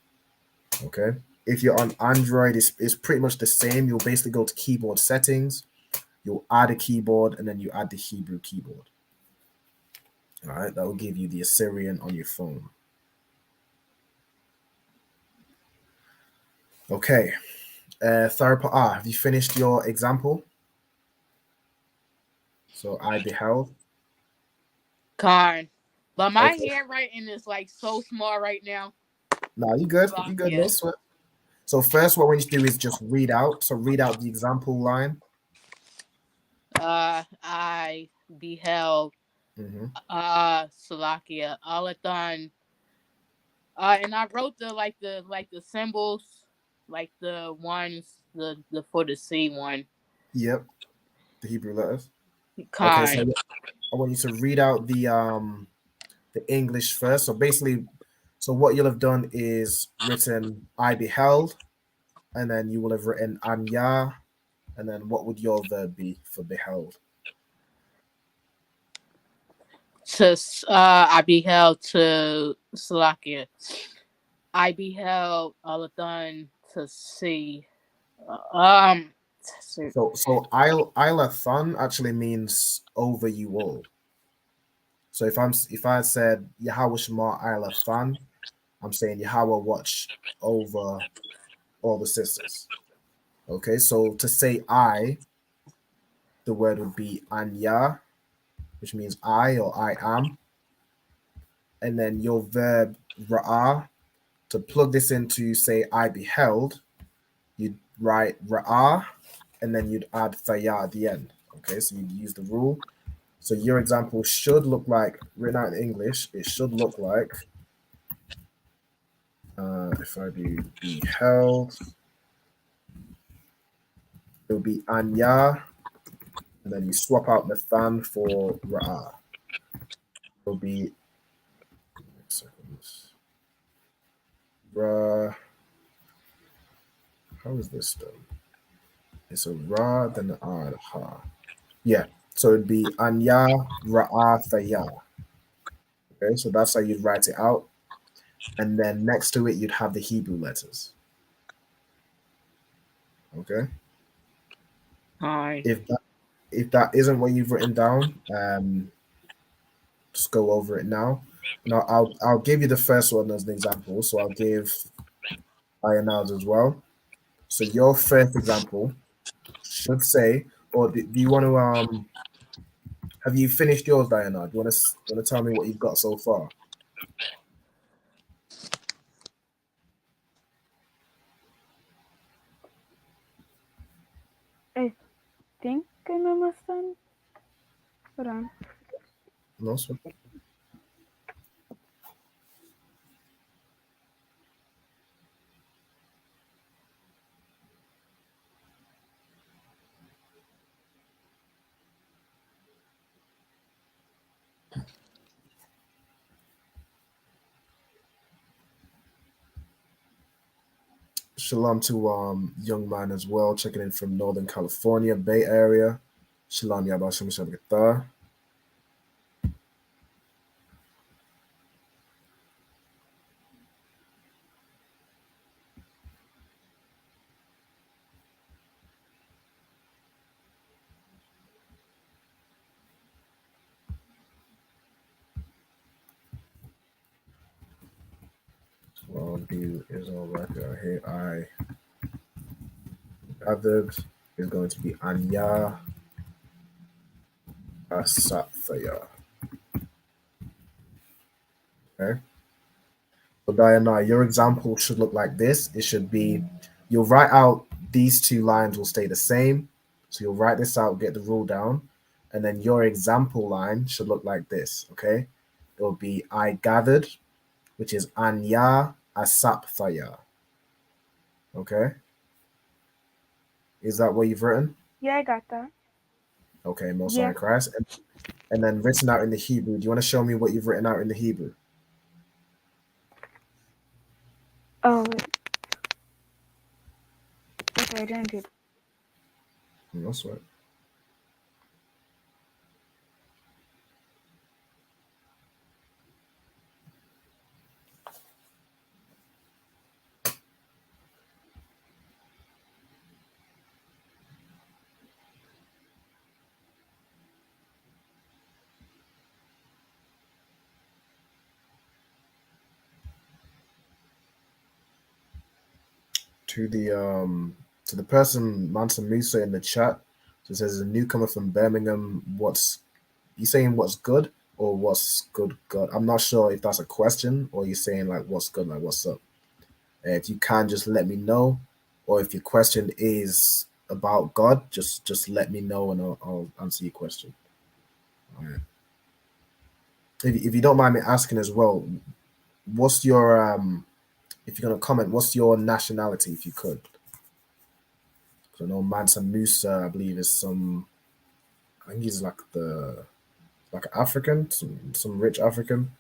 Okay. If you're on Android, it's pretty much the same. You'll basically go to keyboard settings, you'll add a keyboard, and then you add the Hebrew keyboard. All right, that will give you the Assyrian on your phone. Okay. Third part. Have you finished your example? So I beheld. Karn. But my Okay. handwriting is like so small right now. No, you good. You good. No sweat. So first, what we need to do is just read out. So read out the example line. I beheld Salakia, Alathon. And I wrote the symbols, like the ones, the for the C one. Yep. The Hebrew letters. Karn. Okay, so I want you to read out the English first. So basically, So what you'll have done is written I beheld, and then you will have written Anya, and then what would your verb be for beheld? I beheld to Slovakia. I beheld Alathon to see. So Ilathon actually means over you all. So if I said Yahweh Shema Ilathon, I'm saying Yahweh watch over all the sisters. Okay, so to say I, the word would be Anya, which means I or I am. And then your verb Ra'ah, to plug this into say I beheld, you'd write Ra'ah and then you'd add Thaya at the end. Okay, so you'd use the rule. So your example should look like, written out in English, it should look like, if I do beheld, it would be Anya, and then you swap out Nathan for Ra'ah. It'll be, Ra, how is this done? It's a Ra, then an R, and a Ha. Yeah, so it'd be Anya, Ra'ah, Thaya. Okay, so that's how you'd write it out. And then next to it, you'd have the Hebrew letters. Okay. Alright. If that isn't what you've written down, just go over it now. Now I'll give you the first one as an example. So I'll give Ionaz as well. So your first example should say, or do you want to have you finished yours, Diana? Do you want to tell me what you've got so far? I think I'm almost done. Hold on. No, sir. Shalom to young man as well, checking in from Northern California, Bay Area. Shalom Yabashim Shabbat. Well, do is all right here. I gathered is going to be Anya Asathaya. Okay. So Diana, your example should look like this. It should be, you'll write out, these two lines will stay the same. So you'll write this out, get the rule down, and then your example line should look like this. Okay. It will be I gathered, which is Anya Asapthaya. Okay. Is that what you've written? Yeah, I got that. Okay, most Yeah. high Christ. And then written out in the Hebrew. Do you want to show me what you've written out in the Hebrew? Oh, wait. Okay, I didn't do that. That's right. To the person Mansa Musa in the chat, so it says a newcomer from Birmingham. What's you saying? What's good or what's good? God, I'm not sure if that's a question or you're saying like what's good, like what's up. If you can, just let me know, or if your question is about God, just let me know and I'll answer your question. All right. If you don't mind me asking as well, what's your if you're gonna comment, what's your nationality if you could? I know Mansa Musa, I believe, is some. I think he's like African, some rich African.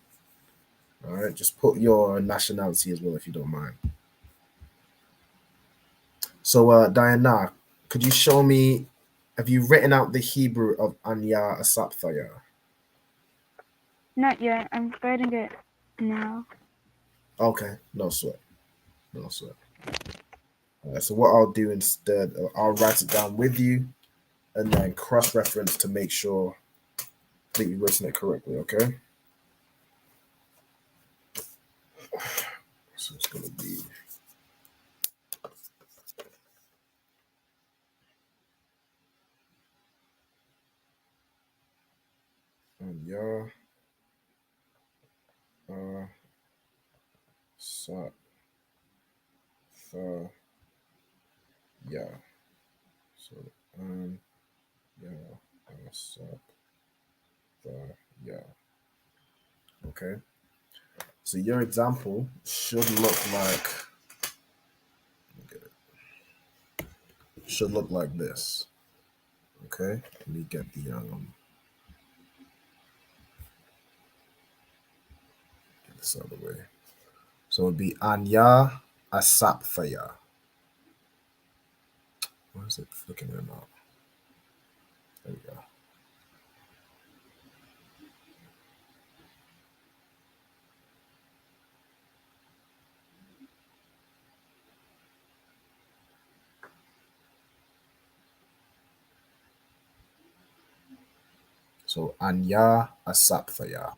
All right, just put your nationality as well if you don't mind. So, Diana, could you show me? Have you written out the Hebrew of Anya Asapthaya? Not yet. I'm writing it now. Okay, no sweat, no sweat. All right, so what I'll do instead, I'll write it down with you, and then cross-reference to make sure that you've written it correctly. Okay. So it's gonna be. Anya Asapthaya. So Asapthaya. Okay. So your example should look like this. Okay. Let me get the get this out of the way. So it'd be Anya Asapthaya. Why is it flicking in and out? There we go. So Anya Asapthaya.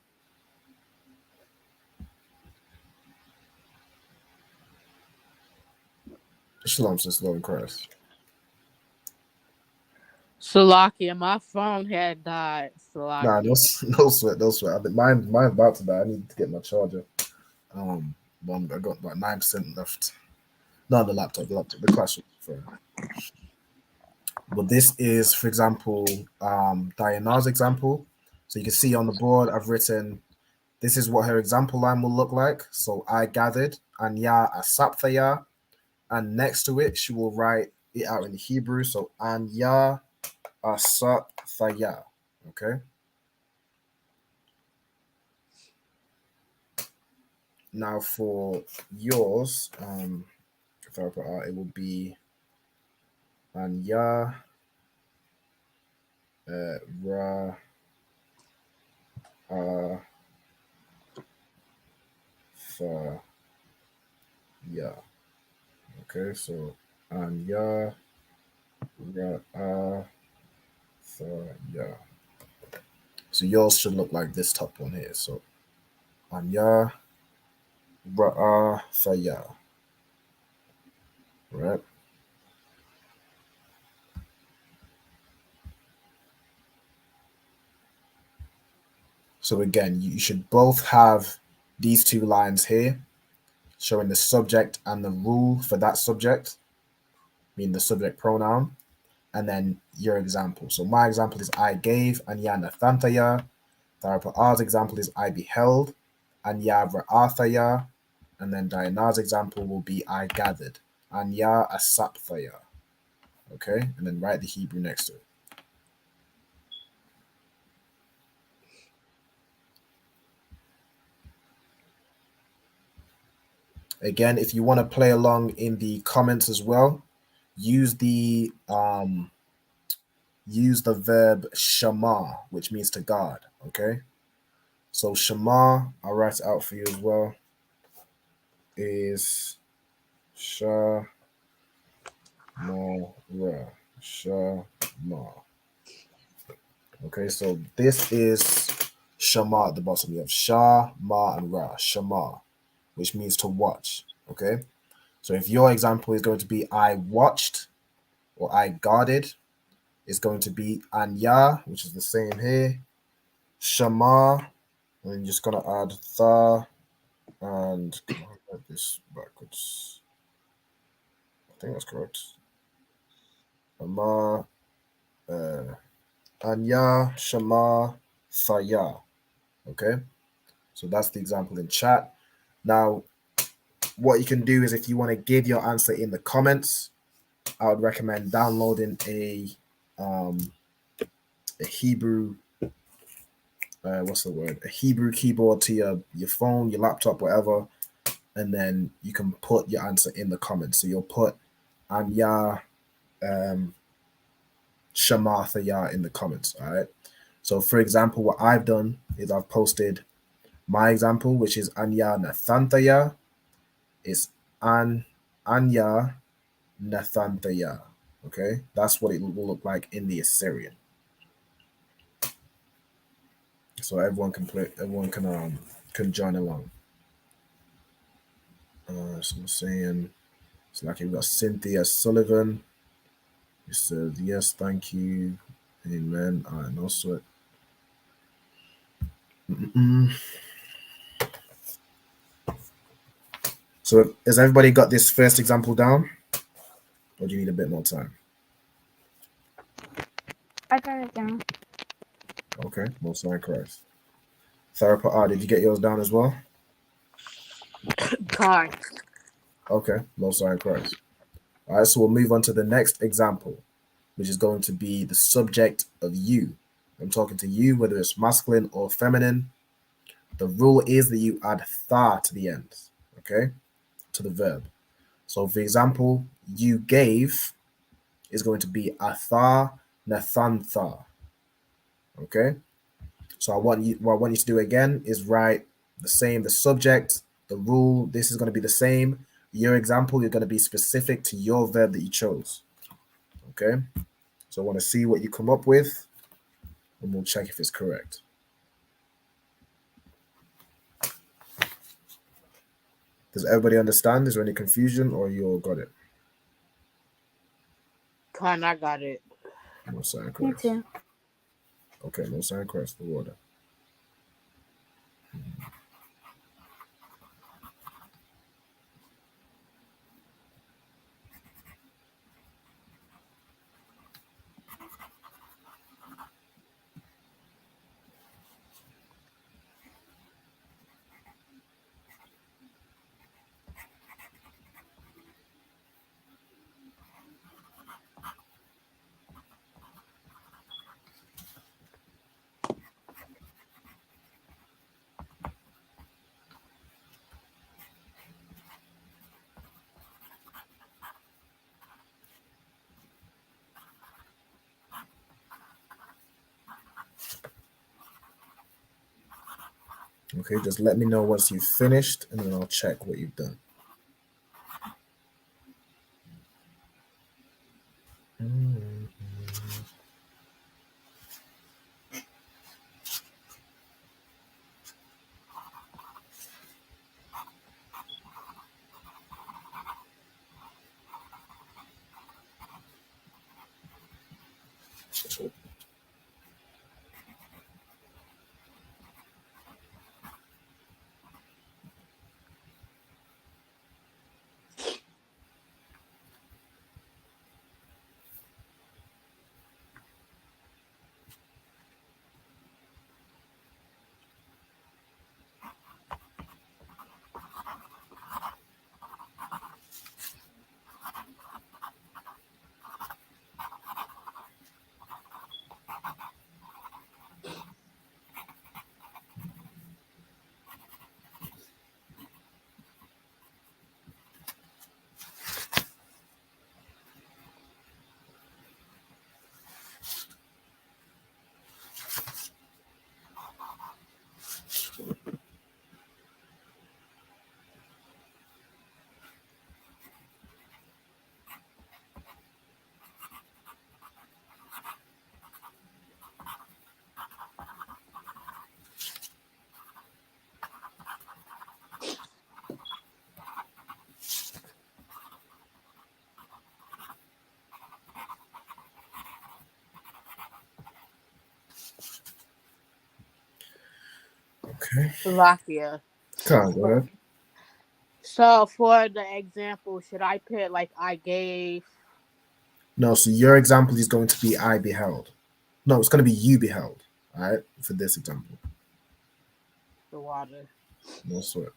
Shalom, sister, Lord in Christ. Salakia, my phone had died. Salakia. Nah, no sweat, no sweat. I think mine's about to die. I need to get my charger. But I got about 9% left. Not the laptop, the classroom. But this is, for example, Diana's example. So you can see on the board, I've written, this is what her example line will look like. So I gathered, Anya Asapthaya, and next to it, she will write it out in Hebrew. So Anya Asapthaya. Okay. Now for yours, if I put out, it will be Anya Ra Fa Ya. Okay, so Anya Ra Fa Ya. So yours should look like this top one here. So Anya Ra Fa Ya. Right. So again, you should both have these two lines here showing the subject and the rule for that subject, meaning the subject pronoun, and then your example. So my example is I gave, Anya Nathantaya. R's example is I beheld, Anya Ra'athaya. And then Diana's example will be I gathered, Anya Asapthaya. Okay, and then write the Hebrew next to it. Again, if you want to play along in the comments as well, use the verb shama, which means to guard. Okay, so shama, I'll write it out for you as well, is shama. Okay, so this is shama at the bottom. You have sha, ma, and ra. Shama, which means to watch. Okay, so if your example is going to be I watched or I guarded, it's going to be anya, which is the same here. Shama, and then you're just gonna add tha, and write this backwards. I think that's correct. Ama, anya, shama, thaya. Okay, so that's the example in chat. Now, what you can do is if you want to give your answer in the comments, I would recommend downloading a Hebrew what's the word? A Hebrew keyboard to your phone, your laptop, whatever, and then you can put your answer in the comments. So you'll put Anya Shamathaya in the comments. All right. So for example, what I've done is I've posted my example, which is Anya Nathantaya. It's Anya Nathantaya. Okay, that's what it will look like in the Assyrian. So everyone can play. Everyone can join along. So I'm saying it's like you've got Cynthia Sullivan. It says yes, thank you, amen. All right, no sweat. Mm-mm. So has everybody got this first example down, or do you need a bit more time? I got it down. Okay, most high Christ. Therapist, did you get yours down as well? Con. Okay, most high Christ. All right, so we'll move on to the next example, which is going to be the subject of you. I'm talking to you, whether it's masculine or feminine. The rule is that you add tha to the end, okay, to the verb. So, for example, you gave is going to be atha nathantha, okay? So what I want you to do again is write the subject, the rule. This is going to be the same. Your example, you're going to be specific to your verb that you chose, okay? So I want to see what you come up with, and we'll check if it's correct. Does everybody understand? Is there any confusion, or you all got it? Con, I got it. No sign Me Christ. too. Okay, no sign Christ. The water. Okay, just let me know once you've finished, and then I'll check what you've done. Okay. Lakia. Come on, go ahead. So for the example, should I put like I gave? No, so your example is going to be I beheld. No, it's going to be you beheld. All right, for this example. The water. No sweat.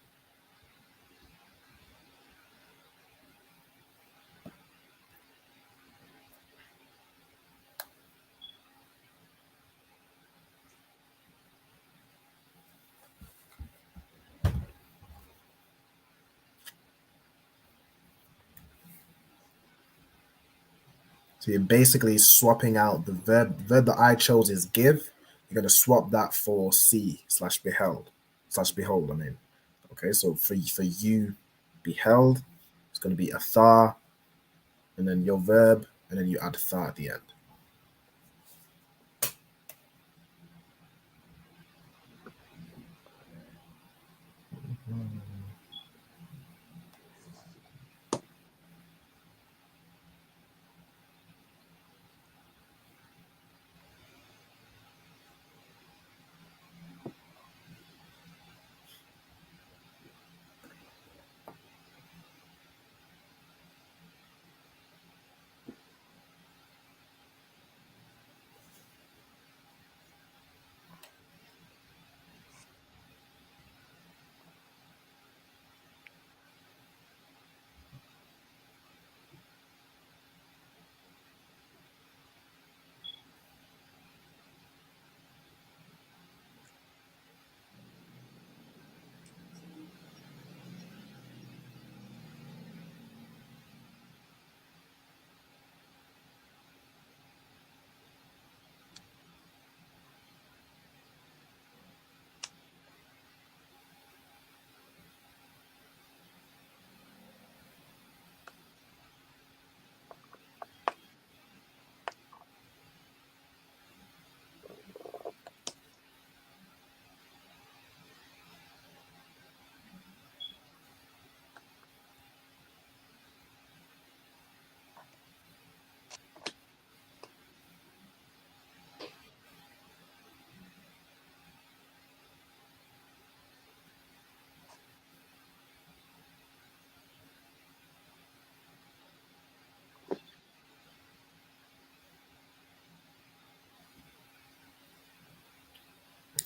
So you're basically swapping out the verb. The verb that I chose is give. You're going to swap that for see slash beheld slash behold. I mean, okay. So for you, beheld, it's going to be athar, and then your verb, and then you add thar at the end.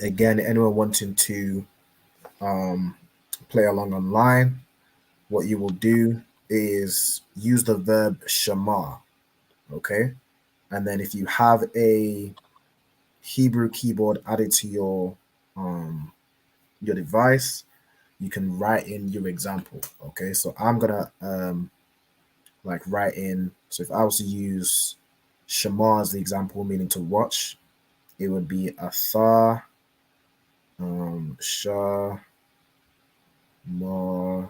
Again, anyone wanting to play along online, what you will do is use the verb shema, okay? And then if you have a Hebrew keyboard added to your device, you can write in your example, okay? So I'm gonna like write in. So if I was to use shema as the example, meaning to watch, it would be atha shah ma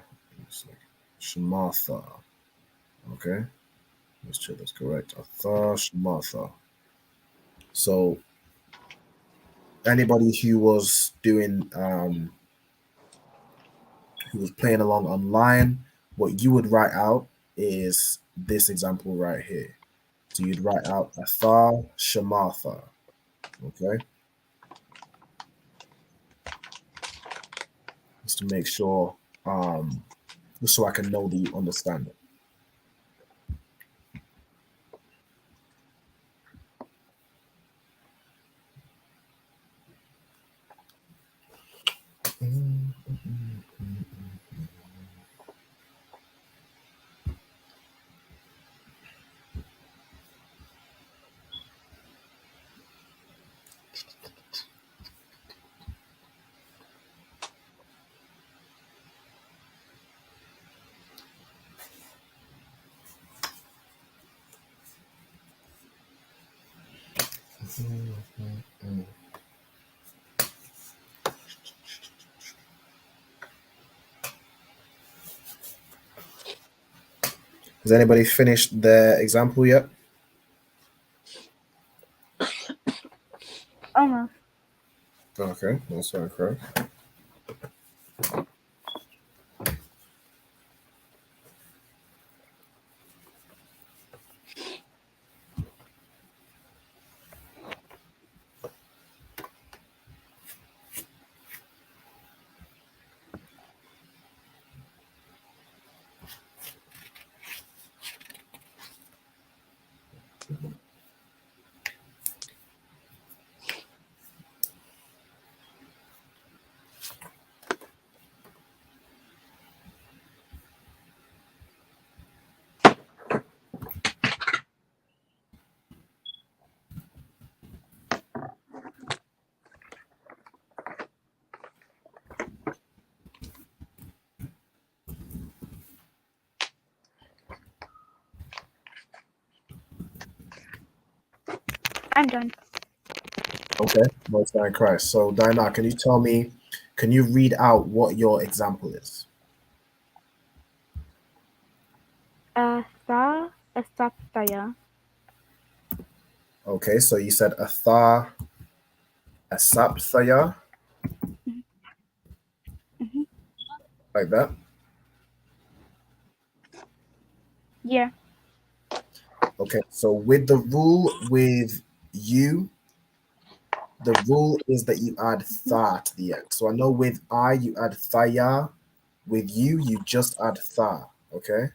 shamatha. Okay, let's check that's correct. Atha shamatha. So anybody who was doing who was playing along online, what you would write out is this example right here. So you'd write out atha shamatha. Okay, just to make sure, just so I can know that you understand it. Has anybody finished their example yet? Almost. Okay, that's all correct. I'm done. Okay, Most High in Christ. So, Diana, can you read out what your example is? Sa asap saya. Okay, so you said Atha Asap Saya, Mhm. like that. Yeah. Okay, so with the rule with you, the rule is that you add tha to the end. So I know with I you add thaya, with you just add tha. Okay.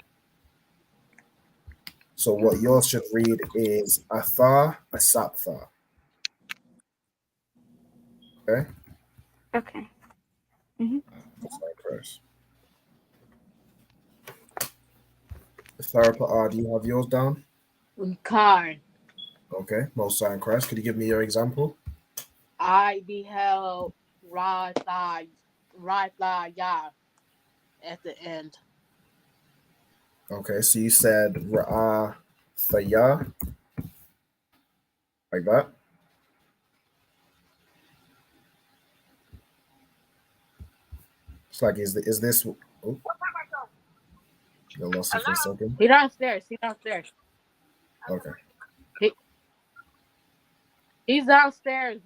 So what yours should read is atha asaptha. Okay. Okay. Mhm. That's my first. Therapa, do you have yours down? Car. Okay. Most High in Christ. Could you give me your example? I beheld Ya at the end. Okay. So you said ra'a thaya, like that. It's like is this? Oh, I lost you for a second. He downstairs. He downstairs. Okay. He's downstairs,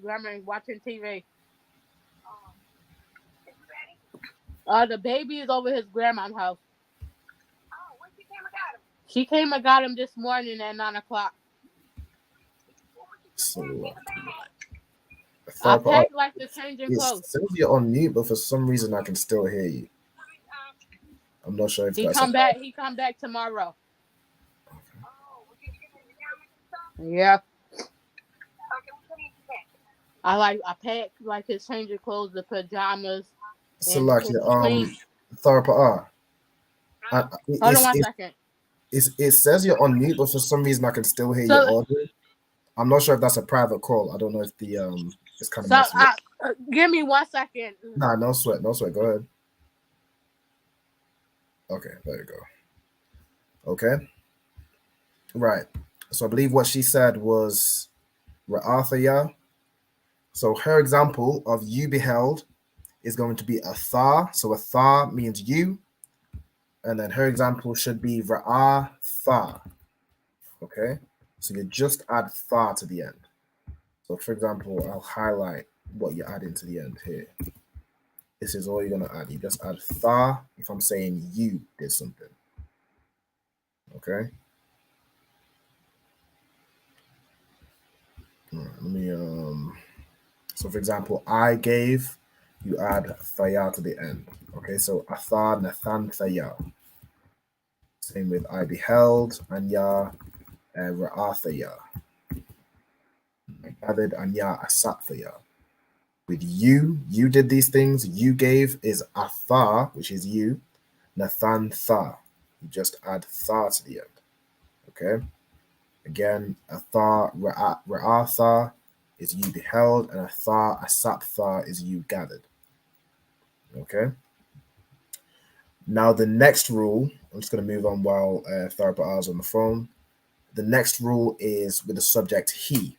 watching TV. The baby is over his grandma's house. She came and got him this morning at 9 o'clock. So I Therapa, packed like the changing it clothes. says you're on mute, but for some reason I can still hear you. I'm not sure if He that's come back. He come back tomorrow. Yeah. I packed like his changing clothes, the pajamas. So And like clean. Therapa, Hold on one second. it says you're on mute, but for some reason I can still hear your audio. I'm not sure if that's a private call. I don't know if the it's kind of messing up. Give me 1 second. Nah, no sweat. Go ahead. Okay, there you go. Okay. Right. So I believe what she said was Ra'athaya. So her example of you beheld is going to be a tha. So a tha means you. And then her example should be Ra'a tha. Okay. So you just add tha to the end. So for example, I'll highlight what you're adding to the end here. This is all you're going to add. You just add tha if I'm saying you did something. Okay. All right, let me so for example, I gave, you add thaya to the end. Okay, so atha nathan thaya. Same with I beheld, anya ra'athaya. I gathered, anya asathaya. With you did these things, you gave is atha, which is you, nathan tha. You just add tha to the end. Okay. Again, atha ra'atha is you beheld, and atha asaptha is you gathered. Okay. Now the next rule, I'm just going to move on while Therapa is on the phone. The next rule is with the subject he.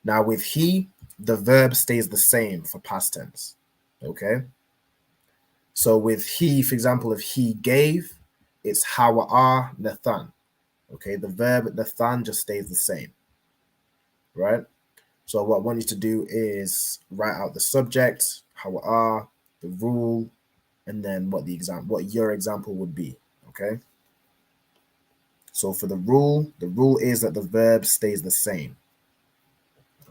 Now with he, the verb stays the same for past tense. Okay. So with he, for example, if he gave, it's hawa'a nathan. Okay. The verb nathan just stays the same. Right. So what I want you to do is write out the subject, hawa'a, the rule, and then what your example would be. Okay. So for the rule is that the verb stays the same.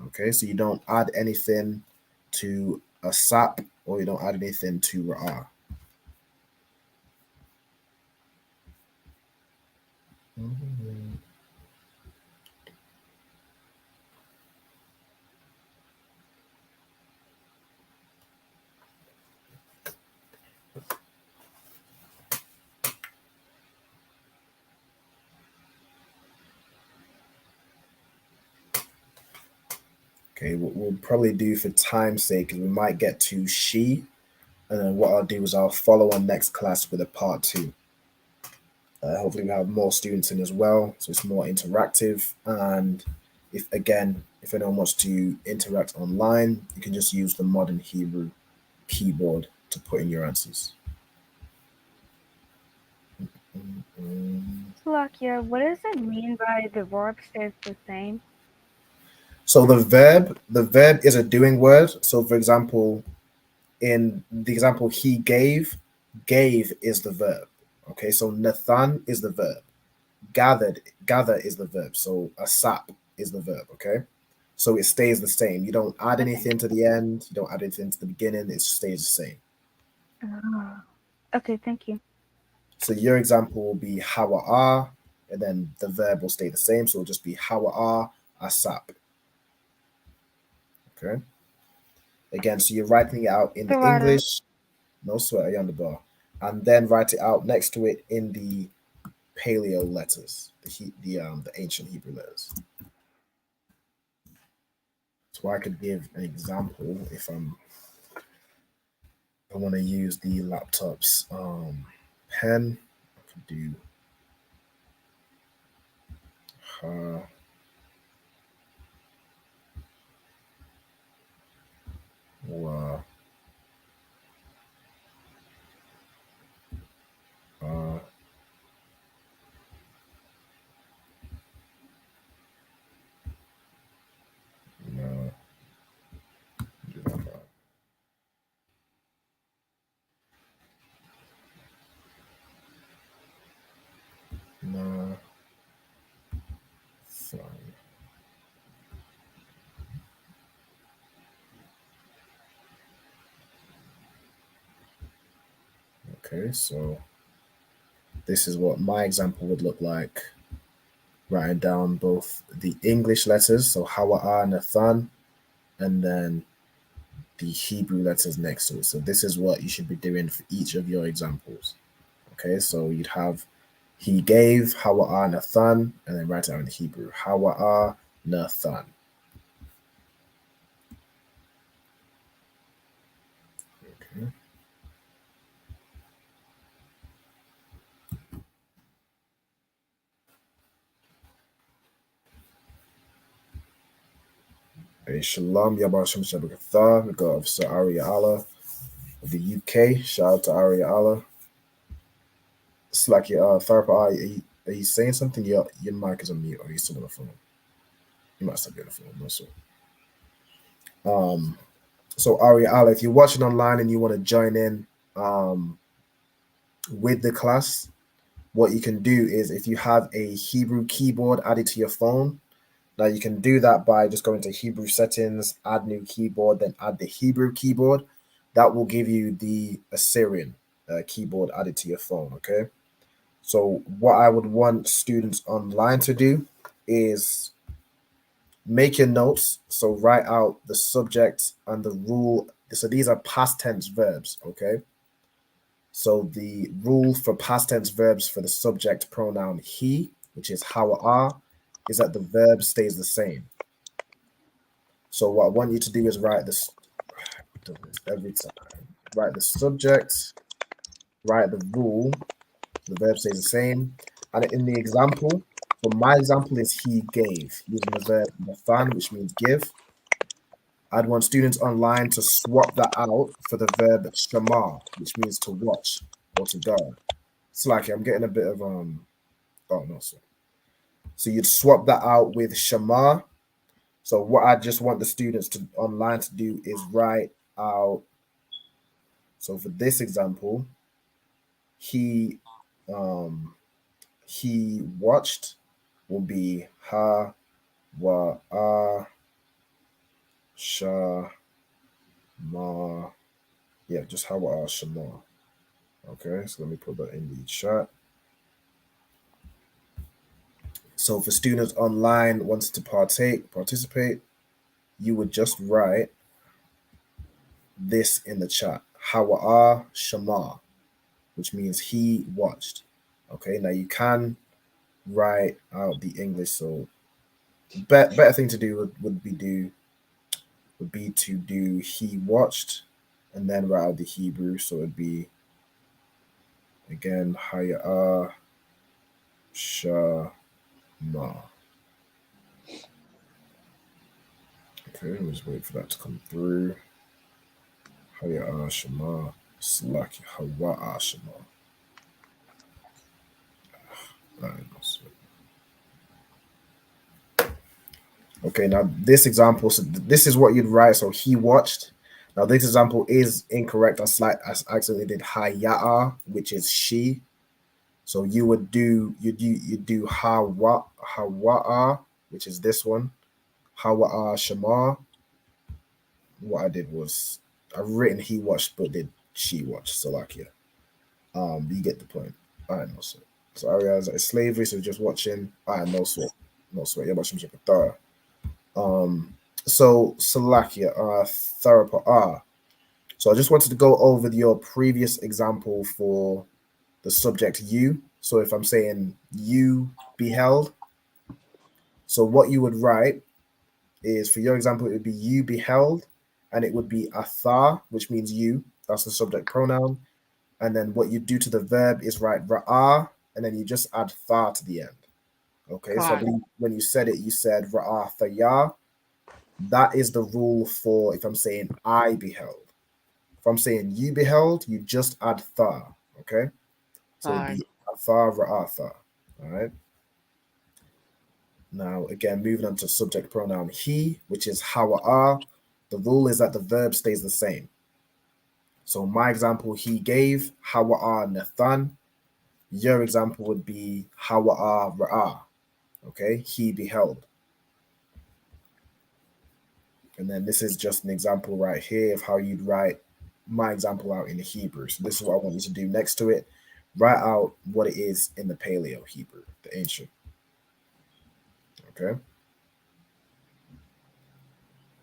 Okay, so you don't add anything to a sap or you don't add anything to ra'a. Okay, what we'll probably do for time's sake is we might get to she, and then what I'll do is I'll follow on next class with a part 2. Hopefully we have more students in as well, so it's more interactive, and If anyone wants to interact online, you can just use the modern Hebrew keyboard to put in your answers. Slovakia, what does it mean by the verb stays the same? So the verb is a doing word. So for example, in the example he gave is the verb. Okay, so Nathan is the verb. Gather is the verb. So asap is the verb. Okay, so it stays the same. You don't add anything to the end. You don't add anything to the beginning. It stays the same. Oh. Okay, thank you. So your example will be hawa'a, and then the verb will stay the same. So it'll just be hawa'a asap. Okay. Again, so you're writing it out in the Tawara. English. No sweat, you're on the bar. And then write it out next to it in the paleo letters, the ancient Hebrew letters. So I could give an example if I want to use the laptop's pen. I could do wa no, no, fine. Okay, so this is what my example would look like. Writing down both the English letters, so Hawa'a, Nathan, and then the Hebrew letters next to it. So this is what you should be doing for each of your examples. Okay, so you'd have he gave, Hawa'a, Nathan, and then write it out in Hebrew. Hawa'a, Nathan. Okay. Hey, Shalom, Yabashim Shabakatha. We got Officer Aria Allah of the UK. Shout out to Aria Allah. It's like your therapist. Are you saying something? Your mic is on mute. Or are you still on the phone? You must have been on the phone. No, sir. So Aria Allah, if you're watching online and you want to join in with the class, what you can do is if you have a Hebrew keyboard added to your phone, now you can do that by just going to Hebrew settings, add new keyboard, then add the Hebrew keyboard. That will give you the Assyrian keyboard added to your phone, okay? So what I would want students online to do is make your notes. So write out the subject and the rule. So these are past tense verbs, okay? So the rule for past tense verbs for the subject pronoun he, which is hawa'a, is that the verb stays the same. So what I want you to do is write this every time. Write the subject, write the rule, the verb stays the same. And in the example, so my example is he gave, using the verb nafan, which means give. I'd want students online to swap that out for the verb shamar, which means to watch or to go. Slacky, I'm getting a bit of oh no, sir. So you'd swap that out with shamar. So what I just want the students to online to do is write out. So for this example, he watched will be ha wa sha ma. Yeah, just ha wa shama. Okay, so let me put that in the chat. So for students online wants to participate, you would just write this in the chat. Hawa'a shama, which means he watched. Okay, now you can write out the English. So better thing to do would be to do he watched and then write out the Hebrew. So it'd be again Haya'a Shama. Okay, let's wait for that to come through. Haya Shema, Salaki, Hawa Shema. Okay, now this example, so this is what you'd write. So he watched. Now this example is incorrect. I accidentally did Haya'a, which is she. So you do Hawa'a, which is this one. Hawa'a Shema. What I did was I've written he watched, but did she watch Salakia. You get the point. I know so. So Aria is like slavery, so just watching. I no sweat. No sweat. Yeah, watching Thara. So Salakia, Tharapa. So I just wanted to go over your previous example for the subject you. So if I'm saying you beheld, so what you would write is for your example, it would be you beheld, and it would be athar, which means you. That's the subject pronoun. And then what you do to the verb is write ra'ah, and then you just add tha to the end. Okay, so I believe when you said it, you said ra'ah thaya. That is the rule for if I'm saying I beheld. If I'm saying you beheld, you just add tha. Okay, so it'd be athar ra'ah tha. All right. Now, again, moving on to subject pronoun he, which is hawa'a. The rule is that the verb stays the same. So my example, he gave hawa'a nathan. Your example would be hawa'a ra'a. Okay, he beheld. And then this is just an example right here of how you'd write my example out in the Hebrew. So this is what I want you to do next to it. Write out what it is in the Paleo Hebrew, the ancient. Okay.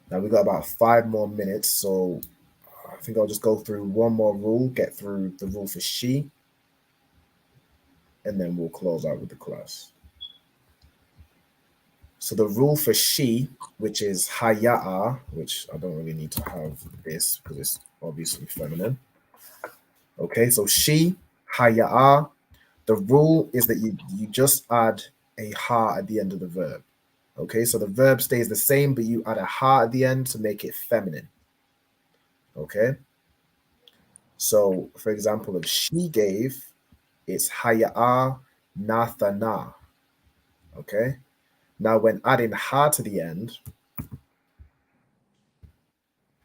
Now we got about 5 more minutes, so I think I'll just go through one more rule, get through the rule for she, and then we'll close out with the class. So the rule for she, which is haya'a, which I don't really need to have this because it's obviously feminine. Okay, so she, haya'a, the rule is that you just add a ha at the end of the verb. Okay, so the verb stays the same, but you add a ha at the end to make it feminine. Okay, so for example, if she gave, it's haya'a nathana. Okay, now when adding ha to the end,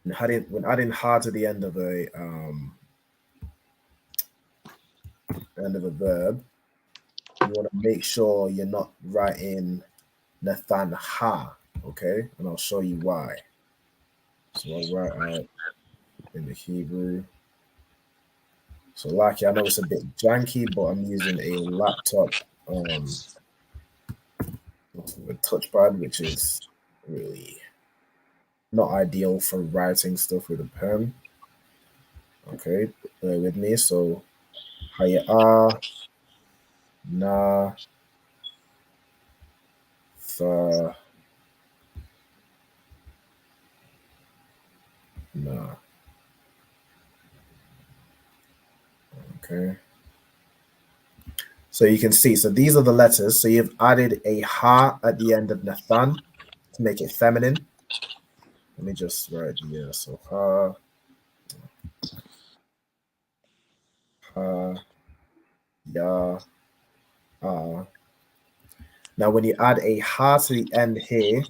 when adding ha to the end of a verb, you want to make sure you're not writing nathan ha. Okay, and I'll show you why. So I'll write out in the Hebrew. So lucky, I know it's a bit janky, but I'm using a laptop with a touchpad, which is really not ideal for writing stuff with a pen. Okay, bear with me. So haya na tha na. Okay. So you can see, so these are the letters. So you've added a ha at the end of Nathan to make it feminine. Let me just write here. So ha, ya, ah. Now when you add a ha to the end here,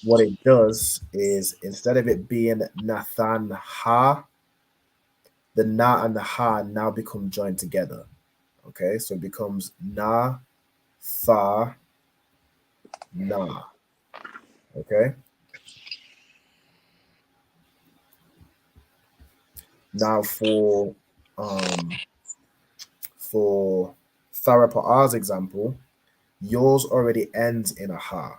what it does is instead of it being Nathan ha, the na and the ha now become joined together. Okay, so it becomes na, tha, na. Okay. Now for Tharapa'a's example, yours already ends in a ha.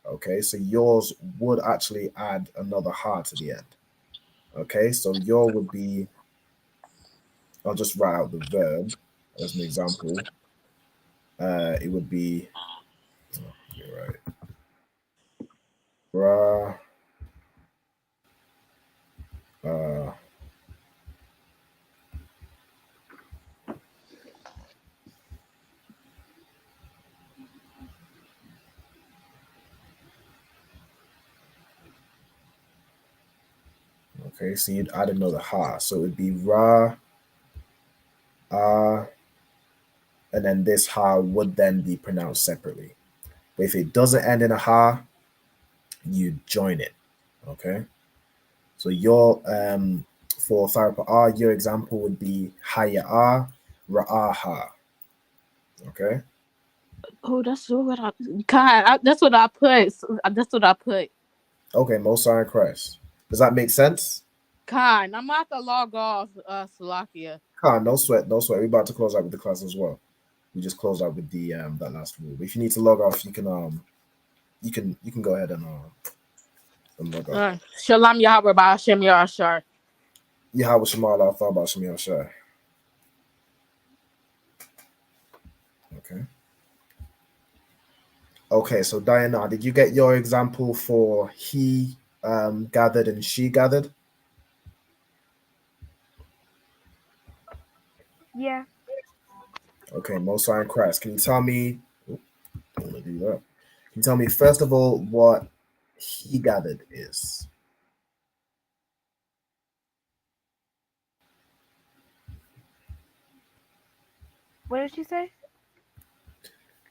Okay, so yours would actually add another ha to the end. Okay, so your would be, I'll just write out the verb as an example. It would be, right, ra, Okay, so you'd add another ha. So it would be ra, and then this ha would then be pronounced separately. But if it doesn't end in a ha, you join it. Okay. So your for tharpa R, your example would be haya a, ra'aha. Okay. Oh, that's what that's what I put. That's what I put. Okay, most are in Christ. Does that make sense? I'm about to log off, Slovakia. No sweat, no sweat. We're about to close out with the class as well. We just closed out with the that last rule. But if you need to log off, you can go ahead and log off. Shalom Yahweh Ba'ashem Yahshar. Yahweh Shema Allah thought about Shem Yahshai. Okay. Okay, so Diana, did you get your example for he gathered and she gathered? Yeah. Okay, Most High in Christ. Can you tell me? Don't want to do that. Can you tell me first of all what he gathered is? What did she say?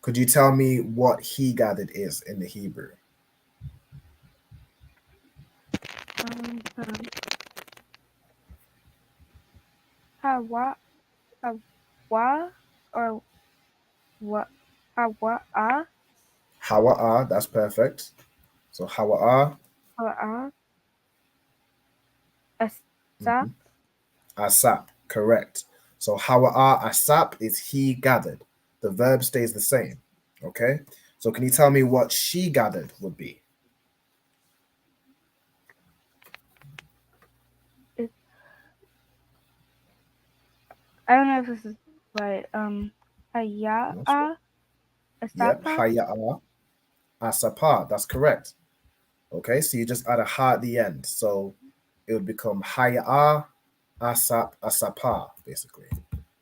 Could you tell me what he gathered is in the Hebrew? Hold on. Hawa, or what? Hawa, Hawa'a, that's perfect. So Hawa'a, Asap, Asap, correct. So Hawa'a, Asap is he gathered. The verb stays the same. Okay. So can you tell me what she gathered would be? I don't know if this is right. Haya'a, Yep, Asapa. Haya'a, Asapa, that's correct. Okay, so you just add a ha at the end. So it would become Haya'a, Asap, Asapa, basically.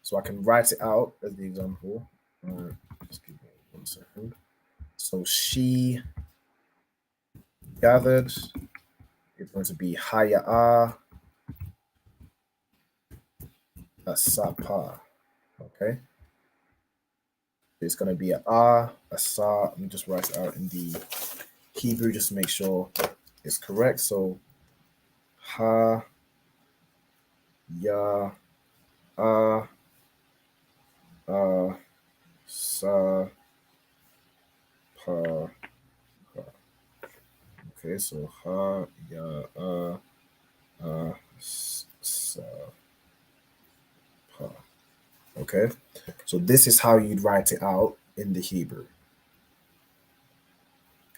So I can write it out as the example. Just give me 1 second. So she gathered. It's going to be Haya'a, Asapa. Okay. It's going to be a sa. Let me just write it out in the Hebrew just to make sure it's correct. So ha, ya, sa, pa. Okay, so ha, ya, sa, pa. Okay, so this is how you'd write it out in the Hebrew.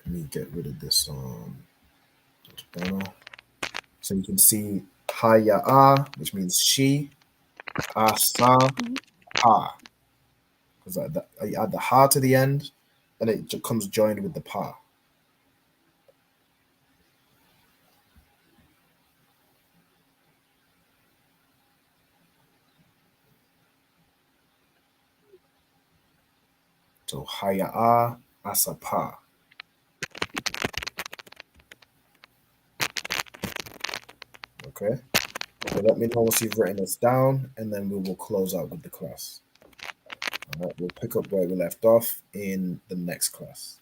Let me get rid of this. So you can see ha, ya, which means she, sa, pa. Because you add the ha to the end, and it comes joined with the pa. So haya'a asapa. Okay. So let me know once you've written this down, and then we will close out with the class. All right, we'll pick up where we left off in the next class.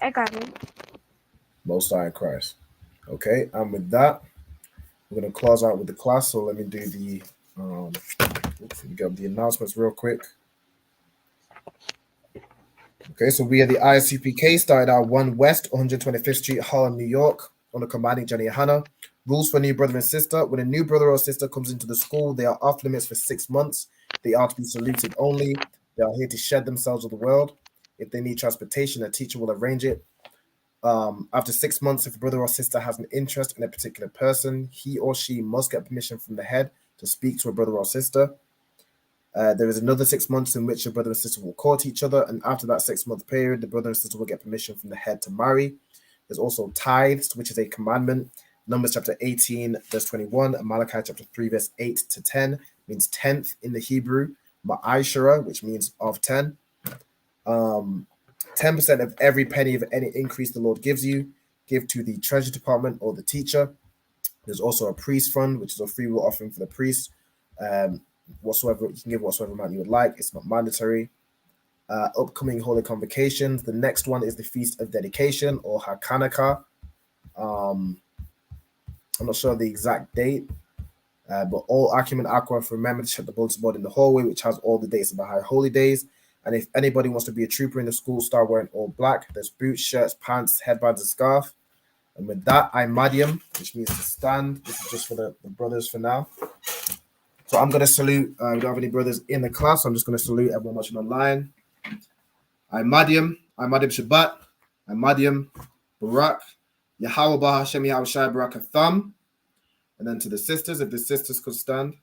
I got it. Most High in Christ. Okay, and with that, we're gonna close out with the class. So let me do the get the announcements real quick. Okay, so we are the ISUPK, started out 1 West 125th Street, Harlem, New York, on the combining Jenny Hannah. Rules for new brother and sister. When a new brother or sister comes into the school, they are off limits for 6 months. They are to be saluted only. They are here to shed themselves with the world. If they need transportation, a teacher will arrange it. After 6 months, if a brother or sister has an interest in a particular person, he or she must get permission from the head to speak to a brother or sister. There is another 6 months in which your brother and sister will court each other, and after that 6-month period, the brother and sister will get permission from the head to marry. There's also tithes, which is a commandment. Numbers chapter 18, verse 21, and Malachi chapter 3, verse 8 to 10 means 10th in the Hebrew. Ma'ashara, which means of 10. 10% of every penny of any increase the Lord gives you, give to the treasury department or the teacher. There's also a priest fund, which is a free will offering for the priest. Whatsoever you can give whatsoever amount you would like. It's not mandatory. Upcoming holy convocations. The next one is the Feast of Dedication or Hakanaka. I'm not sure the exact date, but all Akim and Aqua remember to check the bulletin board in the hallway, which has all the dates of the high holy days. And if anybody wants to be a trooper in the school, start wearing all black. There's boots, shirts, pants, headbands, and scarf. And with that, I'm Madiam, which means to stand. This is just for the brothers for now. So I'm going to salute. We don't have any brothers in the class. So I'm just going to salute everyone watching online. I'm Madiam. I'm Madiam Shabbat. I'm Madiam Barak. Yahweh Bah Hashem Yahweh Shai Barak Thumb. And then to the sisters, if the sisters could stand.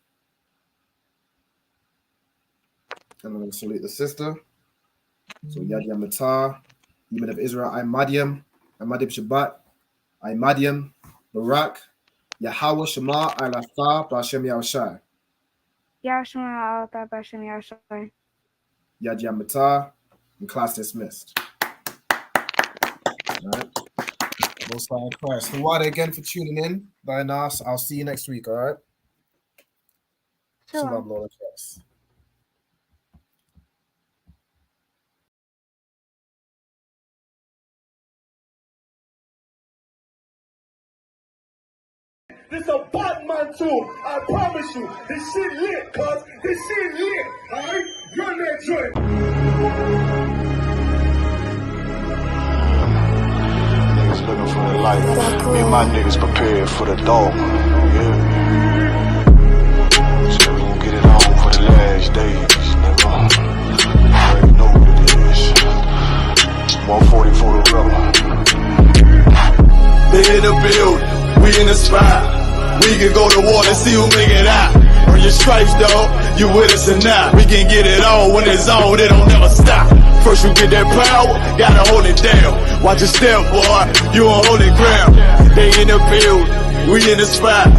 And I'm going to salute the sister. So Yad Yam Matar, Yemen of Israel, I'm Madiam Shabbat, I'm Madiam Barak, Yahweh Shema Alathah B'Hashem Yahushai. Yashma Alathah B'Hashem Yahushai. Yad Yam Matar, and class dismissed. All right. Most High in Christ. So what again for tuning in. Bye now. I'll see you next week, all right? Shalom, Lord of Christ. This a Batman tune, I promise you. This shit lit, cuz. This shit lit, alright? Run that joint. Niggas looking for the life. Me and my niggas prepared for the dog. Yeah. So we gon' get it on for the last days, nigga. You already know what it is. 140 for the rubber. They in the building, we in the spot. We can go to war and see who make it out. Earn your stripes, dog, you with us or not. We can get it on when it's on, it don't never stop. First you get that power, gotta hold it down. Watch your step, boy, you on holy ground. They in the building, we in the spot.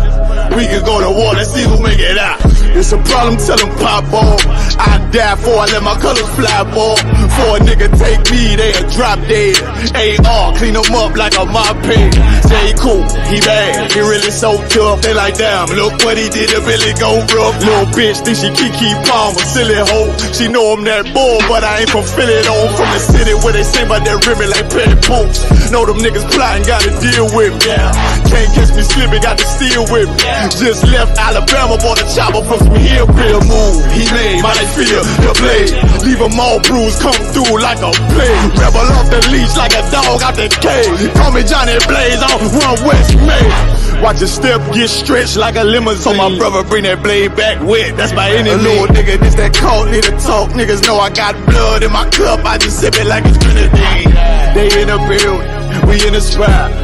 We can go to war, let's see who make it out. It's a problem, tell them pop ball. I die for, I let my colors fly, ball. For a nigga take me, they a drop dead. AR, clean them up like a mop pig. Say he cool, he bad, he really so tough. They like, damn, look what he did to Billy go rough. Little bitch, think she Kiki Palmer, silly hoe. She know I'm that bull, but I ain't from Philly though. I'm from the city where they say about that ribbon like petty poops. Know them niggas plotting, gotta deal with me. Can't catch me slipping, got to steal with me. Just left Alabama, bought a chopper from some hillbilly move. He made my they feel the blade. Leave them all bruised, come through like a plague. Rebel off the leash like a dog out the cage. Call me Johnny Blaze on One West May. Watch your step get stretched like a limousine. So my brother bring that blade back wet, that's my enemy. Little nigga, this that cult, need to talk. Niggas know I got blood in my cup, I just sip it like it's grenadine. They in the building, we in the spot.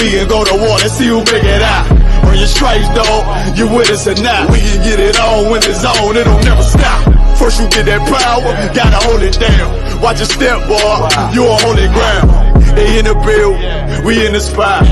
We can go to war, let's see who make it out. Earn your stripes, dog, you with us or not. We can get it on when it's on, it don't never stop. First you get that power, gotta hold it down. Watch your step, boy, you on holy ground. They in the building, we in the spot.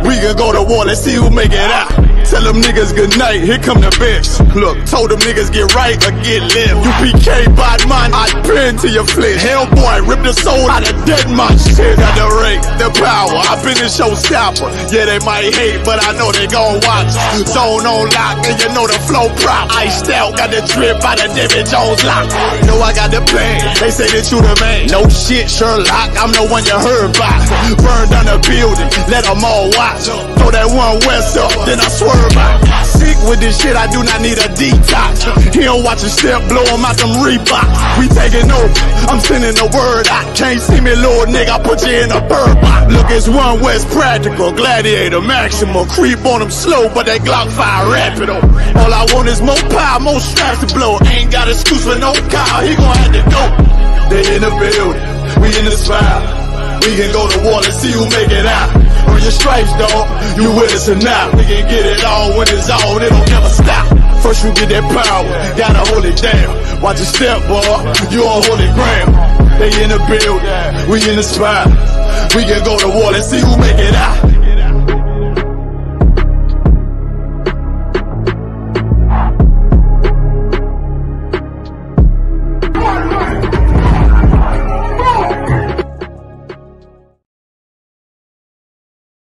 We can go to war, let's see who make it out. Tell them niggas good night, here come the bitch. Look, told them niggas get right or get left. UPK bad man, I pin to your flesh. Hellboy, rip the soul out of dead man shit. Got the rate, the power, I been the showstopper. Yeah, they might hate, but I know they gon' watch. Zone on lock, and you know the flow prop. Iced out, got the drip out of David Jones lock. Know I got the plan, they say that you the man. No shit, Sherlock, I'm the one you heard by. Burn down the building, let them all watch. Throw that One West up, then I swear about. Sick with this shit, I do not need a detox. He don't watch a step, blow him out them Reeboks. We taking over, I'm sending the word out. Can't see me, little nigga, I put you in a bird box. Look, it's One West practical, gladiator, maximal. Creep on them slow, but that Glock 5 rapid on. All I want is more power, more straps to blow. Ain't got excuse for no car, he gon' have to go. They in the building, we in the spot. We can go to war and see who make it out. Earn your stripes, dog. You with us or not? We can get it all when it's on. It don't never stop. First you get that power, gotta hold it down. Watch your step, boy. You on holy ground. They in the building, we in the spot. We can go to war and see who make it out.